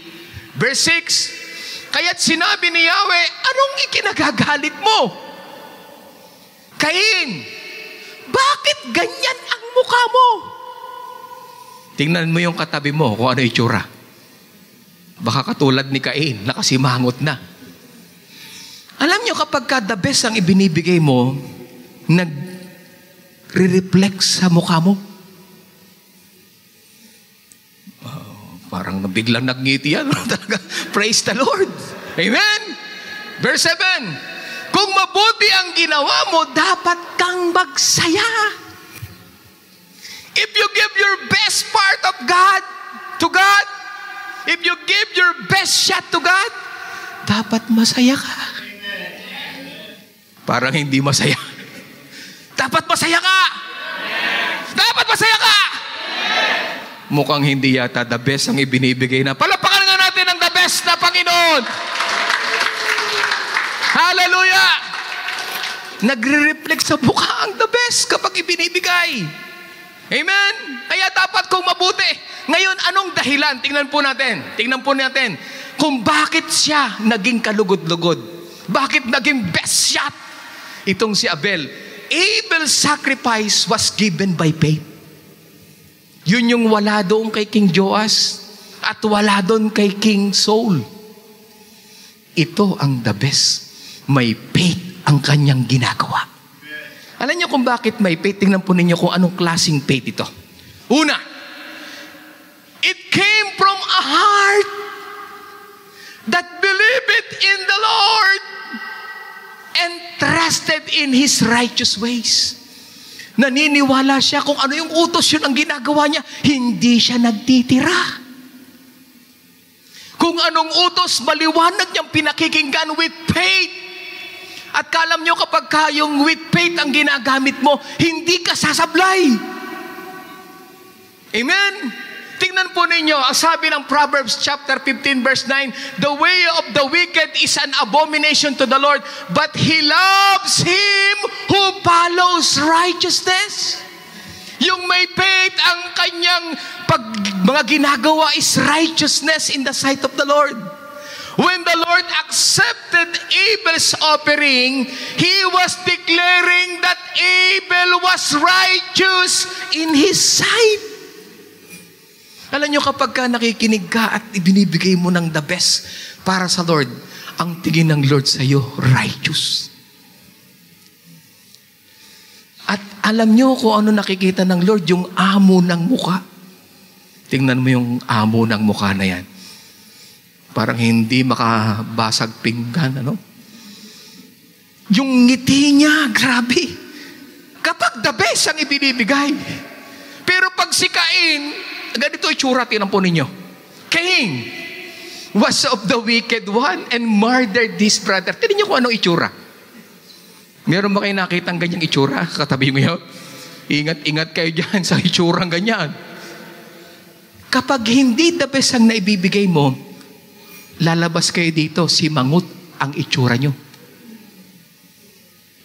Verse 6, kaya't sinabi ni Yahweh, anong ikinagagalit mo? Cain, bakit ganyan ang mukha mo? Tingnan mo yung katabi mo kung ano itsura. Baka katulad ni Cain, nakasimangot na. Alam nyo kapag the best ang ibinibigay mo, nag-reflect sa mukha mo. Parang biglang nagngiti yan. Praise the Lord. Amen? Verse 7, kung mabuti ang ginawa mo, dapat kang magsaya. If you give your best part of God to God, if you give your best shot to God, dapat masaya ka. Parang hindi masaya. Dapat masaya ka. Dapat masaya ka. Mukhang hindi yata the best ang ibinibigay na. Palapakan nga natin ang the best na Panginoon. Hallelujah! Nagre-reflect sa mukha ang the best kapag ibinibigay. Amen? Kaya dapat kung mabuti. Ngayon, anong dahilan? Tingnan po natin kung bakit siya naging kalugod-lugod. Bakit naging best shot? Itong si Abel. Abel's sacrifice was given by faith. Yun yung wala doon kay King Joas at wala doon kay King Saul. Ito ang the best. May faith ang kanyang ginagawa. Alam niyo kung bakit may faith? Tingnan po ninyo kung anong klaseng faith ito. Una, it came from a heart that believed in the Lord and trusted in His righteous ways. Naniniwala siya kung ano yung utos yun ang ginagawa niya. Hindi siya nagtitira. Kung anong utos, maliwanag niyang pinakikinggan with faith. At kalam nyo kapag kayong with faith ang ginagamit mo, hindi ka sasablay. Amen? Tingnan po ninyo, ang sabi ng Proverbs chapter 15 verse 9, the way of the wicked is an abomination to the Lord, but He loves him who follows righteousness. Yung may faith, ang kanyang mga ginagawa is righteousness in the sight of the Lord. When the Lord accepted Abel's offering, He was declaring that Abel was righteous in His sight. Alam nyo, kapag ka nakikinig ka at ibinibigay mo ng the best para sa Lord, ang tingin ng Lord sa iyo, righteous. At alam nyo kung ano nakikita ng Lord, yung amo ng mukha. Tingnan mo yung amo ng mukha na yan. Parang hindi makabasag pinggan, ano? Yung ngiti niya, grabe. Kapag the best ang ibinibigay. Pero pag si Cain, ganito itsura, tinan po ninyo. Cain, was of the wicked one and murdered his brother. Tignan niyo kung anong itsura. Meron ba kayo nakitang ganyang itsura? Katabi mo yun? Ingat-ingat kayo dyan sa itsurang ganyan. Kapag hindi the best ang naibibigay mo, lalabas kayo dito, simangot ang itsura nyo.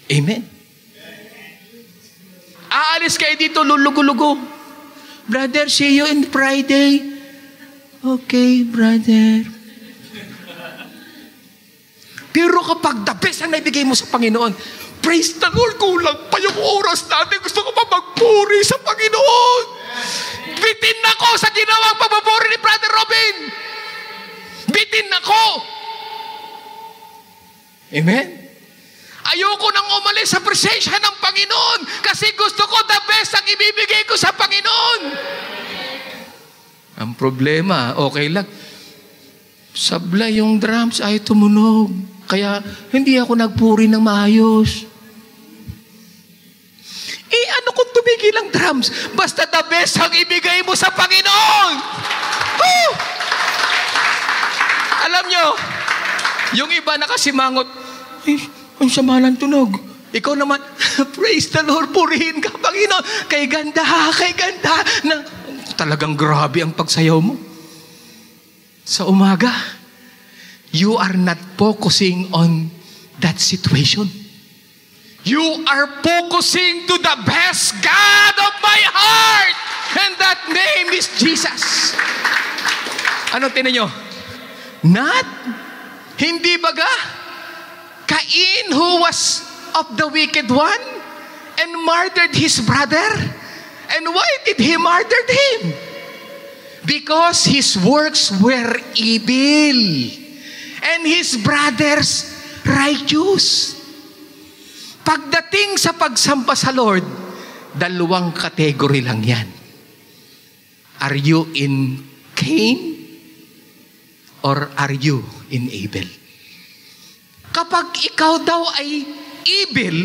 Amen? Aalis kayo dito, lulugo-lugo. Brother, see you on Friday. Okay, brother. Pero kapag the best ang naibigay mo sa Panginoon, praise the Lord, kulang pa yung oras natin. Gusto ko pa magpuri sa Panginoon. Bitin ako sa ginawang pamupuri ni Brother Robin. Bitin ako. Amen? Ayoko nang umalis sa presensya ng Panginoon kasi gusto ko the best ang ibibigay ko sa Panginoon. Ang problema, okay lang. Sablay yung drums ay tumunog. Kaya hindi ako nagpuri ng maayos. Ano kung tumigil ang drums? Basta the best ang ibigay mo sa Panginoon. Oh! Alam nyo, yung iba nakasimangot, ang sama ng tunog. Ikaw naman, praise the Lord, purihin ka, Panginoon. Kay ganda. Na, talagang grabe ang pagsayaw mo. Sa umaga, you are not focusing on that situation. You are focusing to the best God of my heart. And that name is Jesus. Ano tinan nyo? Not? Hindi baga? Cain who was of the wicked one and murdered his brother? And why did he murder him? Because his works were evil and his brothers righteous. Pagdating sa pagsamba sa Lord, dalawang category lang yan. Are you in Cain or are you in Abel? Kapag ikaw daw ay evil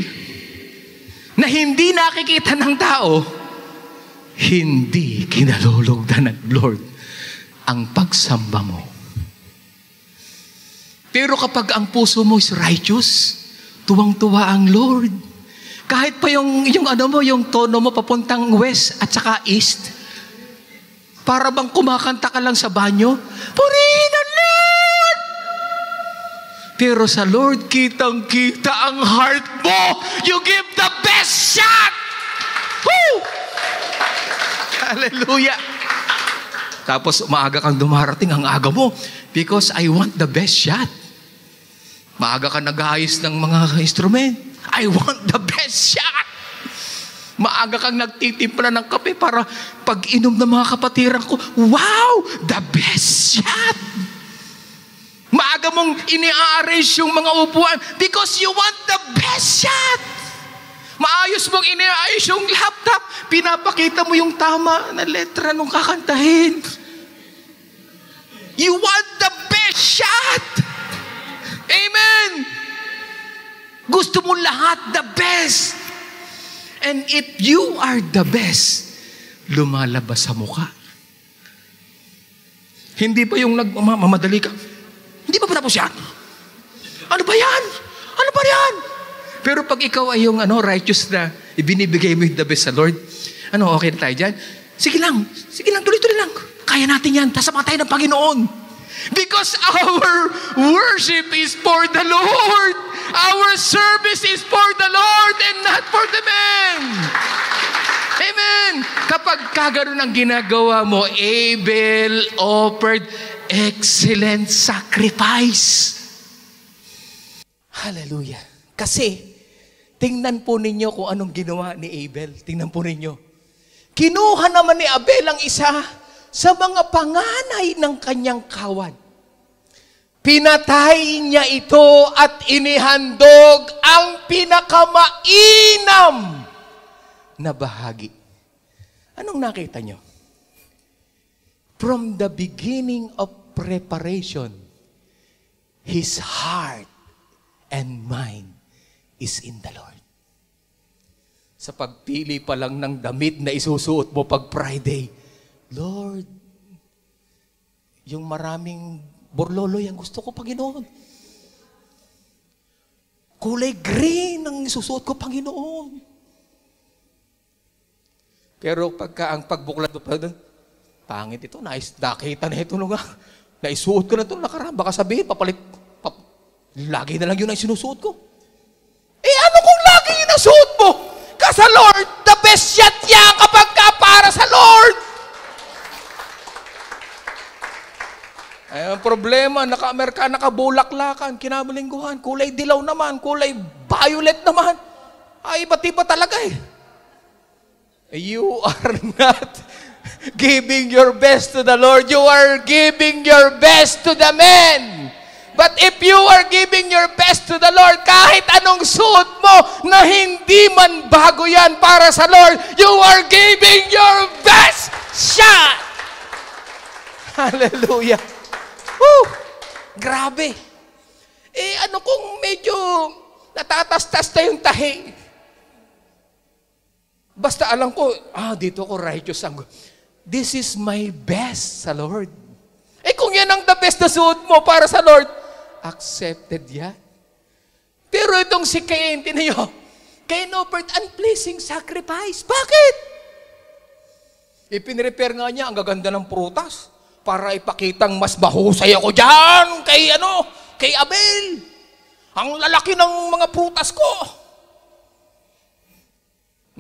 na hindi nakikita ng tao, hindi kinalulugdan ng Lord ang pagsamba mo. Pero kapag ang puso mo is righteous, tuwang-tuwa ang Lord. Kahit pa yung tono mo papuntang west at saka east, para bang kumakanta ka lang sa banyo, purihin ang Lord! Pero sa Lord, kitang-kita ang heart mo. You give the best shot! Woo! Hallelujah! Tapos maaga kang dumarating, ang aga mo, because I want the best shot. Maaga ka nag-aayos ng mga instrument. I want the best shot. Maaga kang nagtitimpla ng kape para pag inom ng mga kapatiran ko, wow, the best shot. Maaga mong ini-arrange yung mga upuan because you want the best shot. Maayos mong ini-arrange yung laptop, pinapakita mo yung tama na letra nung kakantahin. You want the best shot. Amen. Gusto mo lahat the best. And if you are the best, lumalabas sa mukha. Hindi pa yung mamadali ka. Hindi pa tapos yan? Ano ba yan? Ano ba yan? Pero pag ikaw ay yung righteous na ibinibigay mo yung the best sa Lord, okay na tayo dyan? Sige lang, tuloy-tuloy lang. Kaya natin yan, tasama tayo ng Panginoon. Because our worship is for the Lord. Our service is for the Lord and not for the men. Amen. Kapag kaganoon ang ginagawa mo, Abel offered excellent sacrifice. Hallelujah. Kasi, tingnan po ninyo kung anong ginawa ni Abel. Tingnan po ninyo. Kinuha naman ni Abel ang isa sa mga panganay ng kanyang kawan. Pinatay niya ito at inihandog ang pinakamainam na bahagi. Anong nakita niyo? From the beginning of preparation, his heart and mind is in the Lord. Sa pagpili pa lang ng damit na isusuot mo pag Friday, Lord, yung maraming Borloloy ang gusto ko, Panginoon. Kulay green ang isusuot ko, Panginoon. Pero pagka ang pagbuklat mo pa doon, pangit ito, nakita na ito nga. Naisuot ko na ito nakaraan. Baka sabihin, lagi na lang yun ang sinusuot ko. Eh ano kung lagi yun ang suot mo? Sa Lord, the best shot yan kapag ka para sa Lord. Ay, ang problema, nakabulaklakan, kinabalingguhan, kulay dilaw naman, kulay violet naman. Ay, iba-iba talaga eh. You are not giving your best to the Lord. You are giving your best to the men. But if you are giving your best to the Lord, kahit anong suot mo na hindi man bago yan para sa Lord, you are giving your best shot. Hallelujah. Woo! Grabe. Eh ano kung medyo natatastas na yung tahi? Basta alam ko, dito ko righteous ang... This is my best sa Lord. Eh kung yan ang the best na suot mo para sa Lord, accepted yan. Pero itong si Cain, tinayo, Cain offered unpleasing sacrifice. Bakit? Ipinrepair nga niya ang gaganda ng prutas para ipakitang mas mahusay ako dyan kay Abel. Ang lalaki ng mga prutas ko.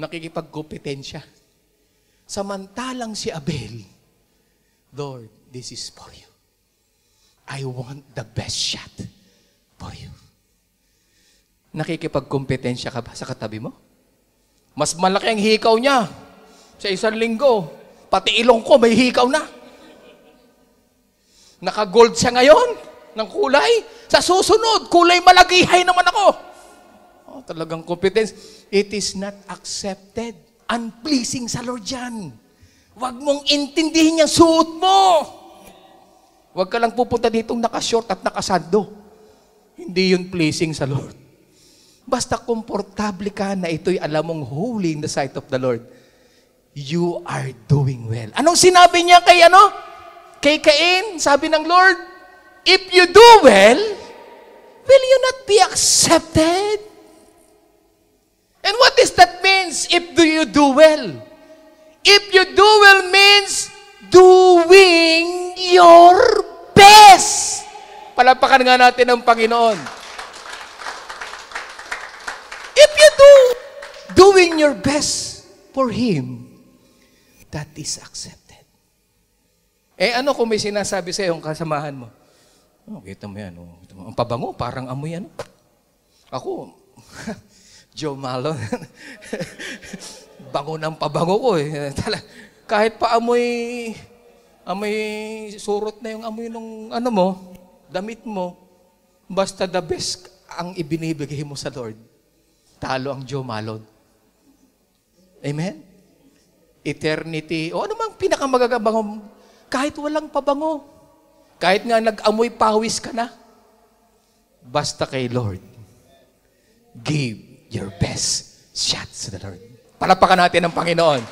Nakikipagkompetensya. Samantalang si Abel, Lord, this is for you. I want the best shot for you. Nakikipagkompetensya ka ba sa katabi mo? Mas malaki ang hikaw niya sa isang linggo. Pati ilong ko may hikaw na. Naka-gold siya ngayon ng kulay. Sa susunod, kulay malagihay naman ako. Talagang competence. It is not accepted. Unpleasing sa Lord yan. Huwag mong intindihin yung suot mo. Huwag ka lang pupunta ditong naka-short at nakasando. Hindi yun pleasing sa Lord. Basta komportable ka na ito'y alam mong holy in the sight of the Lord. You are doing well. Anong sinabi niya kay Cain? Sabi ng Lord, if you do well, will you not be accepted? And what does that means, if you do well? If you do well means doing your best. Palapakan nga natin ang Panginoon. If you doing your best for Him, that is accepted. Eh ano kung may sinasabi sa iyong kasamahan mo? Kita mo yan. Ang pabango, parang amoy yan. Ako, Joe Malone. Bango ng pabango ko eh. Kahit pa amoy surot na yung amoy ng damit mo, basta the best ang ibinibigay mo sa Lord. Talo ang Joe Malone. Amen? Eternity. O ano mang pinakamagabango, kahit walang pabango, kahit nga nag-amoy pawis ka na, basta kay Lord, give your best shots to the Lord. Palapakan natin ang Panginoon.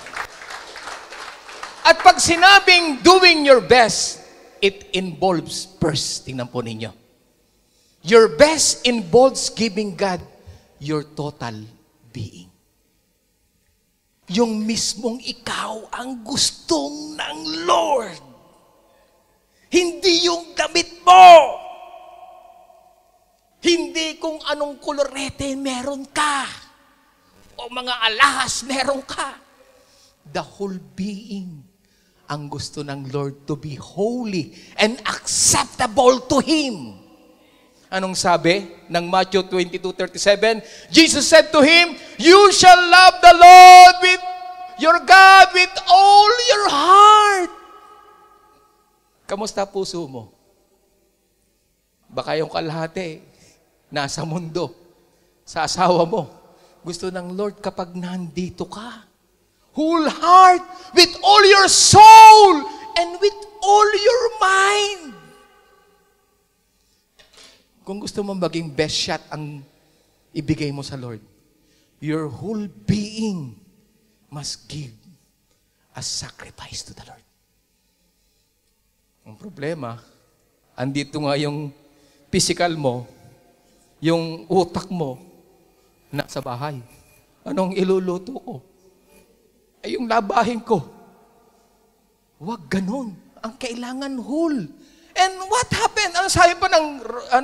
At pag sinabing doing your best, it involves first, tingnan po ninyo. Your best involves giving God your total being. Yung mismong ikaw ang gustong ng Lord. Hindi yung damit mo. Hindi kung anong kolorete meron ka. O mga alahas meron ka. The whole being ang gusto ng Lord to be holy and acceptable to Him. Anong sabi ng Matthew 22:37? Jesus said to him, you shall love the Lord with your God with all your heart. Kamusta puso mo? Baka yung kalahati nasa mundo, sa asawa mo. Gusto ng Lord kapag nandito ka. Whole heart, with all your soul, and with all your mind. Kung gusto mo maging best shot ang ibigay mo sa Lord, your whole being must give a sacrifice to the Lord. Ang problema, andito nga yung physical mo, yung utak mo, nasa bahay. Anong iluluto ko? Ay, yung labahin ko. Huwag ganun. Ang kailangan whole. And what happened? Ang sabi pa ng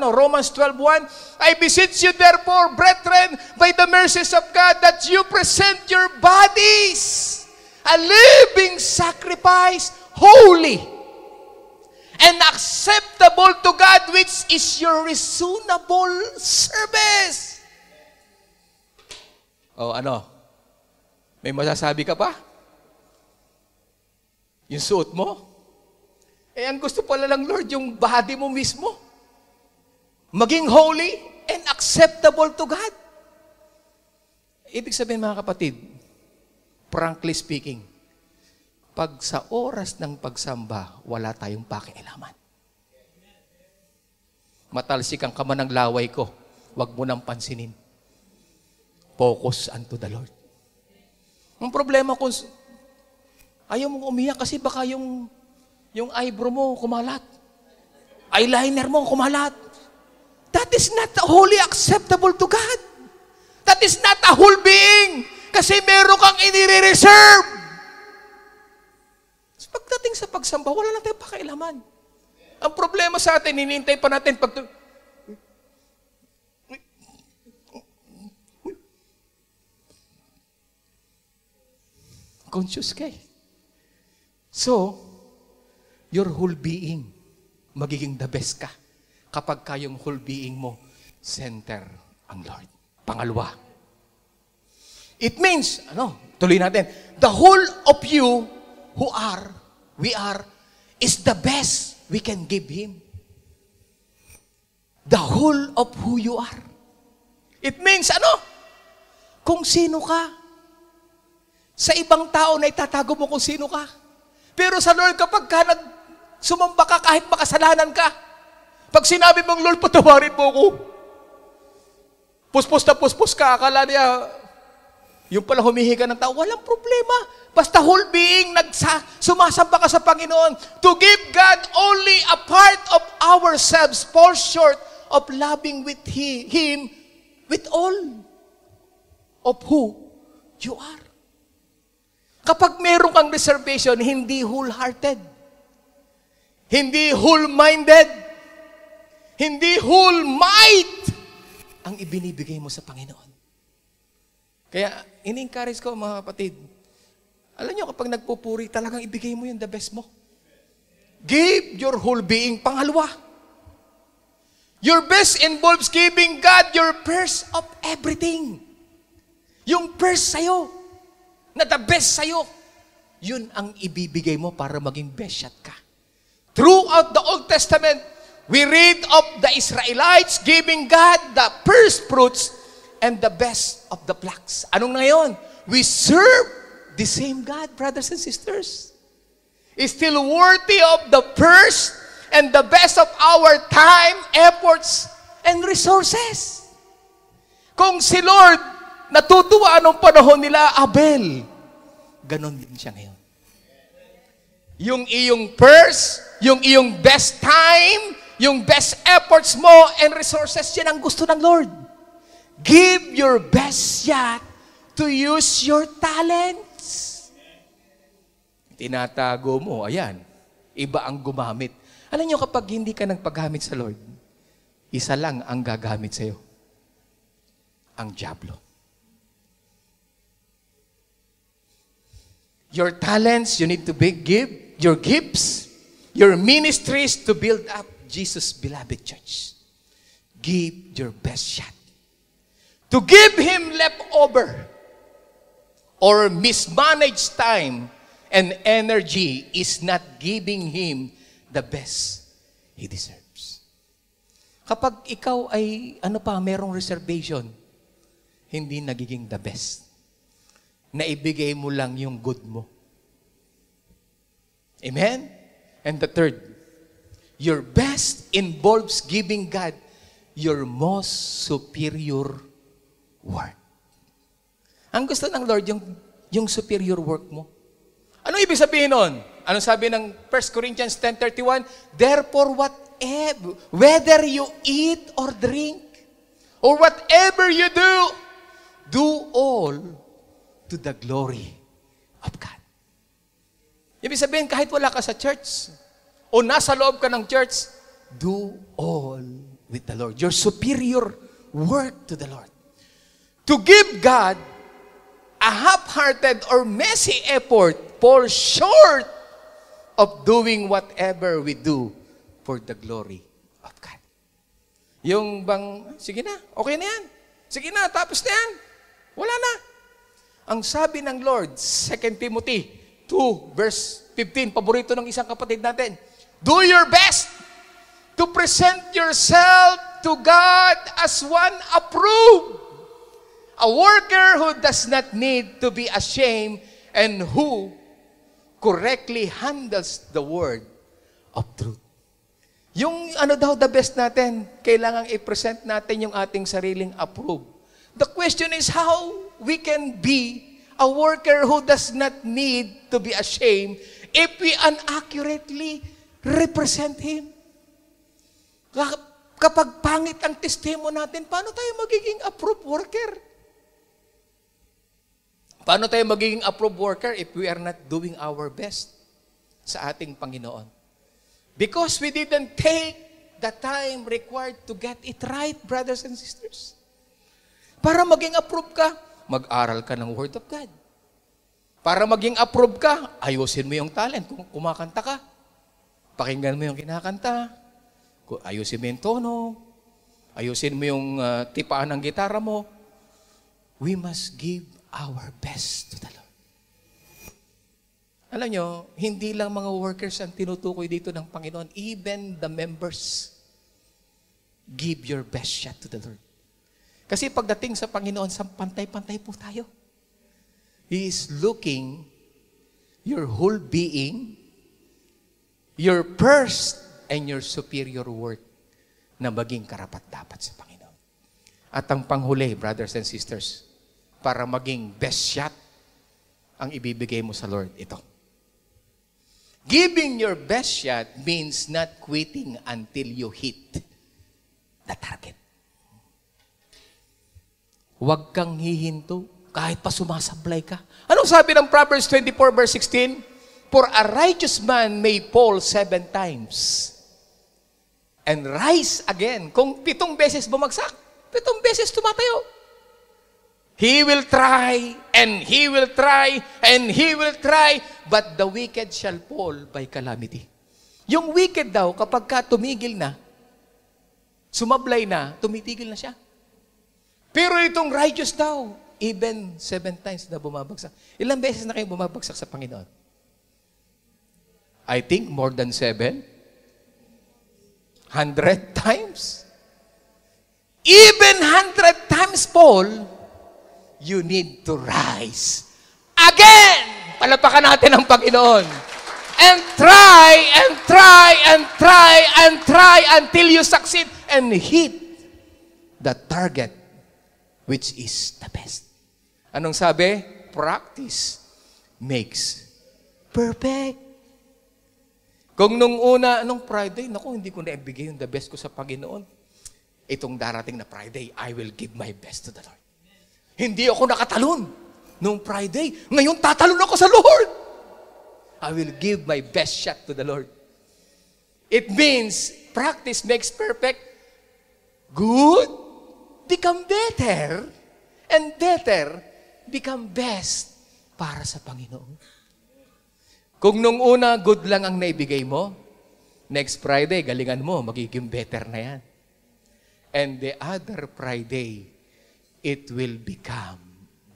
Romans 12:1, I beseech you therefore, brethren, by the mercies of God, that you present your bodies a living sacrifice, holy, and acceptable to God, which is your reasonable service. O ano? May masasabi ka pa? Yung suot mo? Ang gusto pala ng Lord, yung body mo mismo. Maging holy and acceptable to God. Ibig sabihin mga kapatid, frankly speaking, pag sa oras ng pagsamba, wala tayong pakialaman. Matalsikan ka man ng laway ko, wag mo nang pansinin. Focus unto the Lord. Ang problema kung ayaw mong umiyak kasi baka yung eyebrow mo kumalat. Eyeliner mo kumalat. That is not wholly acceptable to God. That is not a whole being. Kasi meron kang inire-reserve. Pagdating sa pagsamba, wala lang tayong pakailaman. Ang problema sa atin, hinihintay pa natin pag... Conscious ka eh. So, your whole being, magiging the best ka kapag kayong whole being mo, center ang Lord. Pangalawa. It means, tuloy natin, the whole of you we are, is the best we can give Him. The whole of who you are. It means, kung sino ka. Sa ibang tao na itatago mo kung sino ka. Pero sa Lord, kapag sumamba ka kahit makasalanan ka, pag sinabi mong, Lord, patawarin mo ako. Puspos na puspos ka, akala niya, yung pala humihi ka ng tao, walang problema. Basta whole being, sumasamba ka sa Panginoon. To give God only a part of ourselves falls short of loving with Him with all of who you are. Kapag meron kang reservation, hindi wholehearted, hindi whole-minded, hindi whole might ang ibinibigay mo sa Panginoon. Kaya, in-encourage ko mga kapatid, alam nyo, kapag nagpupuri, talagang ibigay mo yung the best mo. Give your whole being. Pangalawa, your best involves giving God your first of everything. Yung first sa'yo, na the best sa'yo, yun ang ibibigay mo para maging best shot ka. Throughout the Old Testament, we read of the Israelites giving God the first fruits and the best of the flocks. Anong ngayon? We serve the same God, brothers and sisters. Is still worthy of the first and the best of our time, efforts, and resources. Kung si Lord natutuwa anong panahon nila, Abel, ganon din siya ngayon. Yung iyong first, yung iyong best time, yung best efforts mo and resources, yan ang gusto ng Lord. Give your best shot to use your talents. Tinatago mo, ayan, iba ang gumamit. Alam niyo, kapag hindi ka nagpagamit sa Lord, isa lang ang gagamit sa'yo. Ang dyablo. Your talents, you need to give. Your gifts, your ministries to build up Jesus' beloved church. Give your best shot. To give Him leftover or mismanaged time and energy is not giving Him the best He deserves. Kapag ikaw ay, merong reservation, hindi nagiging the best. Naibigay mo lang yung good mo. Amen? And the third, your best involves giving God your most superior work. Ang gusto ng Lord, yung superior work mo. Ano ibig sabihin nun? Anong sabi ng 1 Corinthians 10:31? Therefore, whether you eat or drink, or whatever you do all to the glory of God. Ibig sabihin, kahit wala ka sa church, o nasa loob ka ng church, do all with the Lord. Your superior work to the Lord. To give God a half-hearted or messy effort falls short of doing whatever we do for the glory of God. Yung bang, sige na, okay na yan. Sige na, tapos na yan. Wala na. Ang sabi ng Lord, 2 Timothy 2, verse 15, paborito ng isang kapatid natin, do your best to present yourself to God as one approved, a worker who does not need to be ashamed and who correctly handles the word of truth. Yung the best natin, kailangang i-present natin yung ating sariling approved. The question is how we can be a worker who does not need to be ashamed if we unaccurately represent Him. Kapag pangit ang testimo natin, paano tayo magiging approved worker? Paano tayo magiging approved worker if we are not doing our best sa ating Panginoon? Because we didn't take the time required to get it right, brothers and sisters. Para maging approved ka, mag-aral ka ng Word of God. Para maging approved ka, ayusin mo yung talent. Kung kumakanta ka, pakinggan mo yung kinakanta. Ayusin mo yung tono. Ayusin mo yung tipaan ng gitara mo. We must give our best to the Lord. Alam nyo, hindi lang mga workers ang tinutukoy dito ng Panginoon. Even the members, give your best shot to the Lord. Kasi pagdating sa Panginoon, pantay-pantay po tayo. He is looking your whole being, your first and your superior work na maging karapat-dapat sa Panginoon. At ang panghuli, brothers and sisters, para maging best shot ang ibibigay mo sa Lord, ito. Giving your best shot means not quitting until you hit the target. Huwag kang hihinto kahit pa sumasablay ka. Anong sabi ng Proverbs 24 verse 16? For a righteous man may fall 7 times and rise again. Kung 7 beses bumagsak, 7 beses tumatayo. He will try, and he will try, and he will try, but the wicked shall fall by calamity. Yung wicked daw, kapag ka tumigil na, sumablay na, tumitigil na siya. Pero itong righteous daw, even 7 times na bumabagsak. Ilang beses na kayo bumabagsak sa Panginoon? I think more than 7. 100 times. Even 100 times fall, you need to rise again. Palapakan natin ang Panginoon. And try, and try, and try, and try until you succeed and hit the target which is the best. Anong sabi? Practice makes perfect. Kung nung una, nung Friday, naku, hindi ko naibigay yung the best ko sa Panginoon. Itong darating na Friday, I will give my best to the Lord. Hindi ako nakatalon nung Friday. Ngayon, tatalon ako sa Lord. I will give my best shot to the Lord. It means practice makes perfect. Good, become better. And better, become best para sa Panginoon. Kung nung una, good lang ang naibigay mo, next Friday, galingan mo, magiging better na yan. And the other Friday, it will become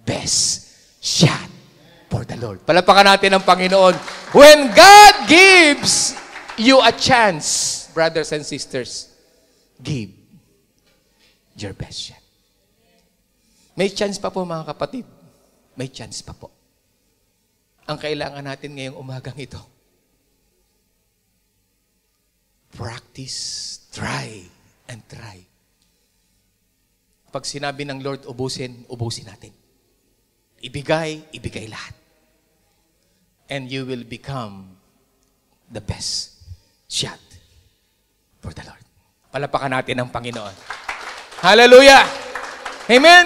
best shot for the Lord. Palapakan natin ang Panginoon. When God gives you a chance, brothers and sisters, give your best shot. May chance pa po mga kapatid. May chance pa po. Ang kailangan natin ngayong umagang ito, practice, try, and try. Pag sinabi ng Lord, ubusin, ubusin natin. Ibigay, ibigay lahat. And you will become the best shot for the Lord. Palapakan natin ang Panginoon. Hallelujah! Amen!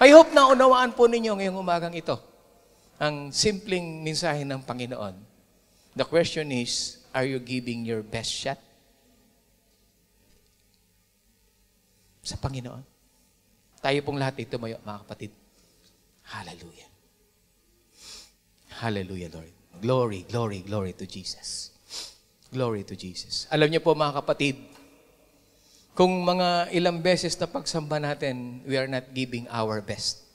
I hope na unawaan po ninyo ngayong umagang ito ang simpleng mensahe ng Panginoon. The question is, are you giving your best shot sa Panginoon? Tayo pong lahat ito, mga kapatid. Hallelujah. Hallelujah, Lord. Glory, glory, glory to Jesus. Glory to Jesus. Alam niyo po, mga kapatid, kung mga ilang beses na pagsamba natin, we are not giving our best.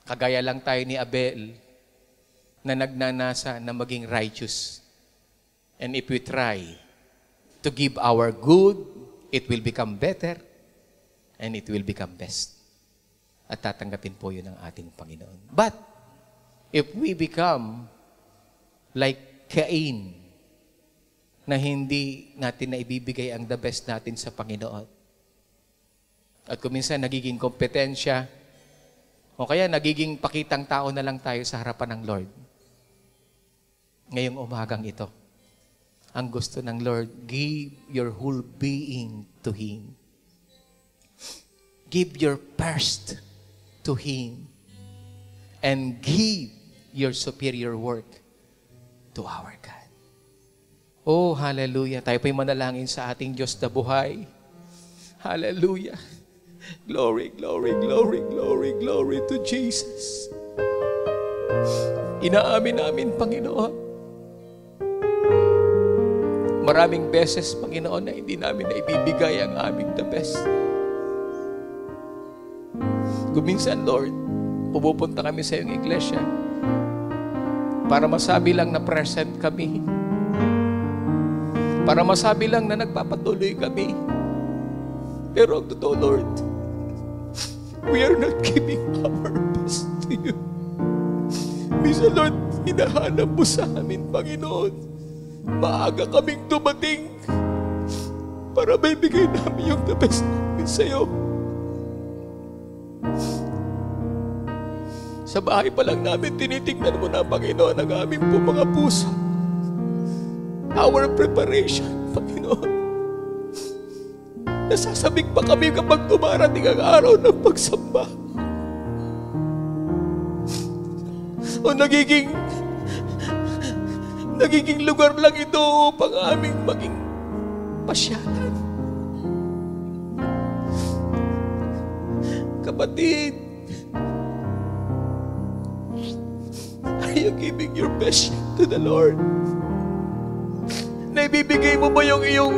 Kagaya lang tayo ni Abel na nagnanasa na maging righteous. And if we try to give our good, it will become better and it will become best. At tatanggapin po yun ng ating Panginoon. But, if we become like Cain, na hindi natin na ibibigay ang the best natin sa Panginoon. At kung minsan nagiging kompetensya, o kaya nagiging pakitang tao na lang tayo sa harapan ng Lord. Ngayong umagang ito, ang gusto ng Lord, give your whole being to Him. Give your best to Him. And give your superior work to our God. Oh, hallelujah. Tayo po'y manalangin sa ating Diyos na buhay. Hallelujah. Glory, glory, glory, glory, glory to Jesus. Inaamin namin, Panginoon. Maraming beses, Panginoon, na hindi namin na ibibigay ang aming the best. Kung minsan, Lord, pupunta kami sa iyong iglesia para masabi lang na present kami. Para masabi lang na nagpapatuloy kami. Pero ang totoo, Lord, we are not giving our best to you. Minsan, Lord, hinahanap mo sa amin, Panginoon. Maaga kaming dumating para maibigay namin yung the best namin sa iyo. Sa bahay pa lang namin, tinitingnan mo na, Panginoon, ang aming po mga puso. Our preparation, Panginoon. Nasasabik pa kami kapag dumarating ang araw ng pagsamba. O nagiging lugar lang ito upang aming maging pasyalan. Kapatid, are you giving your best to the Lord? Naibibigay mo ba yung iyong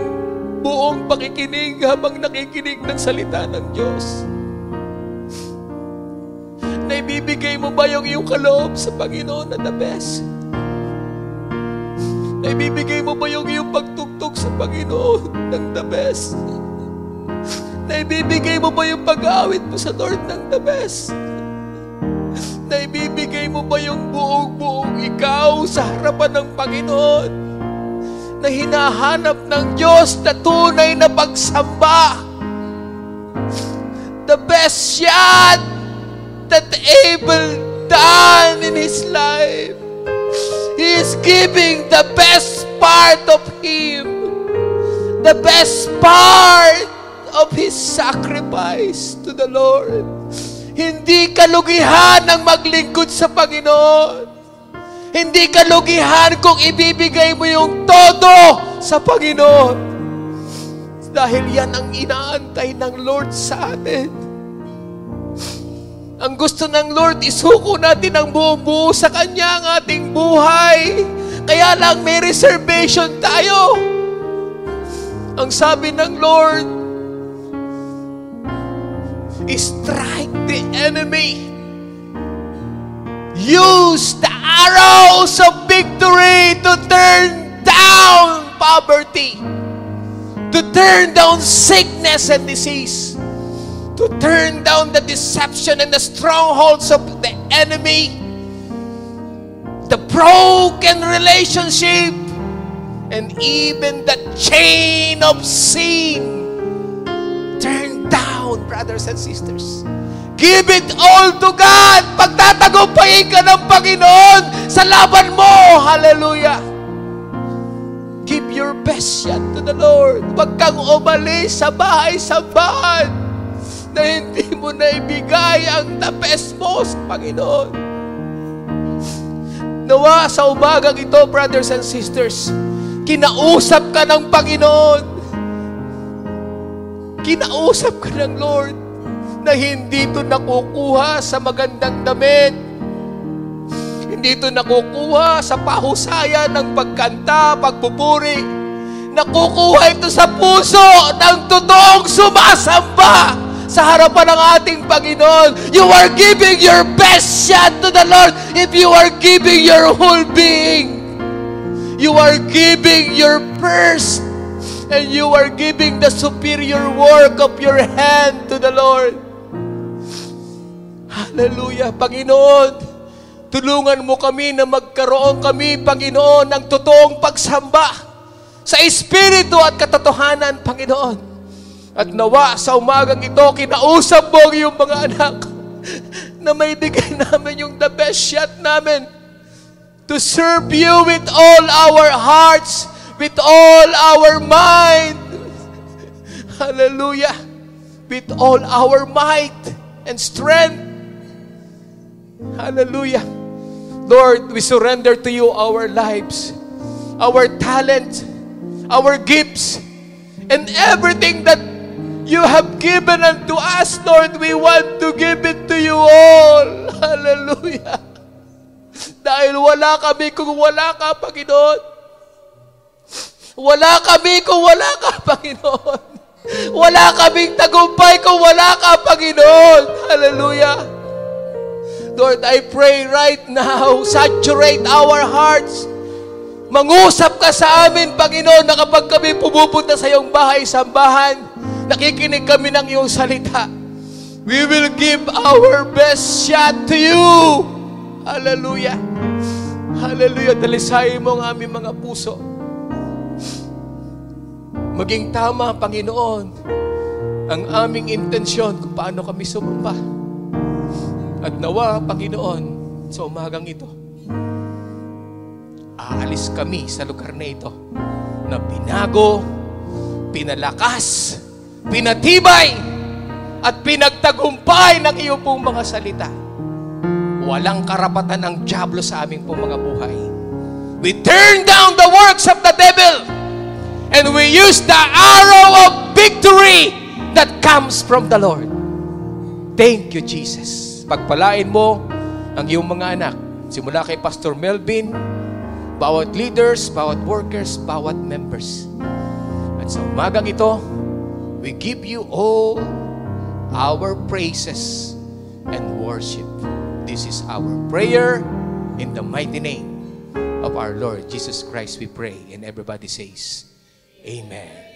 buong pakikinig habang nakikinig ng salita ng Diyos? Naibibigay mo ba yung iyong kaloob sa Panginoon na the best? Naibibigay mo ba yung iyong pagtugtog sa Panginoon ng the best? Naibibigay mo ba yung pag-aawit mo sa Lord ng the best? Naibibigay mo ba yung buong ikaw sa harapan ng Panginoon na hinahanap ng Diyos na tunay na pagsamba? The best shot that Abel done in his life. He is giving the best part of him, the best part of his sacrifice to the Lord. Hindi kalugihan ang maglingkod sa Panginoon. Hindi kalugihan kung ibibigay mo yung todo sa Panginoon. Dahil yan ang inaantay ng Lord sa atin. Ang gusto ng Lord, isuko natin ang buo-buo sa Kanya ang ating buhay. Kaya lang may reservation tayo. Ang sabi ng Lord, strike the enemy. Use the arrows of victory to turn down poverty, to turn down sickness and disease, to turn down the deception and the strongholds of the enemy, the broken relationship, and even the chain of sin. Turn down, brothers and sisters. Give it all to God. Pagtatagumpayin ka ng Panginoon sa laban mo. Hallelujah. Give your best shot to the Lord. Huwag kang umalis sa bahay-sambahan na hindi mo na ibigay ang the best mo sa Panginoon. Nawa sa umagang ito, brothers and sisters, kinausap ka ng Panginoon. Kinausap ka ng Lord na hindi ito nakukuha sa magandang damit. Hindi ito nakukuha sa pahusayan ng pagkanta, pagpupuri. Nakukuha ito sa puso ng totoong sumasamba sa harapan ng ating Panginoon. You are giving your best shot to the Lord if you are giving your whole being. You are giving your first, and you are giving the superior work of your hand to the Lord. Hallelujah. Panginoon, tulungan mo kami na magkaroon kami, Panginoon, ng totoong pagsamba sa Espiritu at katotohanan, Panginoon. At nawa sa umagang ito, kinausap mo yung mga anak na may bigay namin yung the best shot namin to serve you with all our hearts, with all our mind. Hallelujah. With all our might and strength. Hallelujah. Lord, we surrender to you our lives, our talent, our gifts, and everything that you have given unto us, Lord. We want to give it to you all. Hallelujah. Dahil wala kami kung wala ka, Panginoon. Wala kami kung wala ka, Panginoon. Wala kaming tagumpay kung wala ka, Panginoon. Hallelujah. Lord, I pray right now, saturate our hearts. Mangusap ka sa amin, Panginoon, na kapag kami pumupunta sa iyong bahay-sambahan, nakikinig kami ng iyong salita, we will give our best shot to you. Hallelujah. Hallelujah. Dalisayin mo ang aming mga puso. Maging tama, Panginoon, ang aming intensyon kung paano kami sumamba. At nawa, Panginoon, sa umagang ito, aalis kami sa lugar na ito na binago, pinalakas, pinatibay, at pinagtagumpay ng iyong pong mga salita. Walang karapatan ng dyablo sa aming pong mga buhay. We turn down the works of the devil and we use the arrow of victory that comes from the Lord. Thank you, Jesus. Pagpalain mo ang iyong mga anak, simula kay Pastor Melvin, bawat leaders, bawat workers, bawat members. At sa umagang ito, we give you all our praises and worship. This is our prayer in the mighty name of our Lord Jesus Christ we pray. And everybody says, Amen.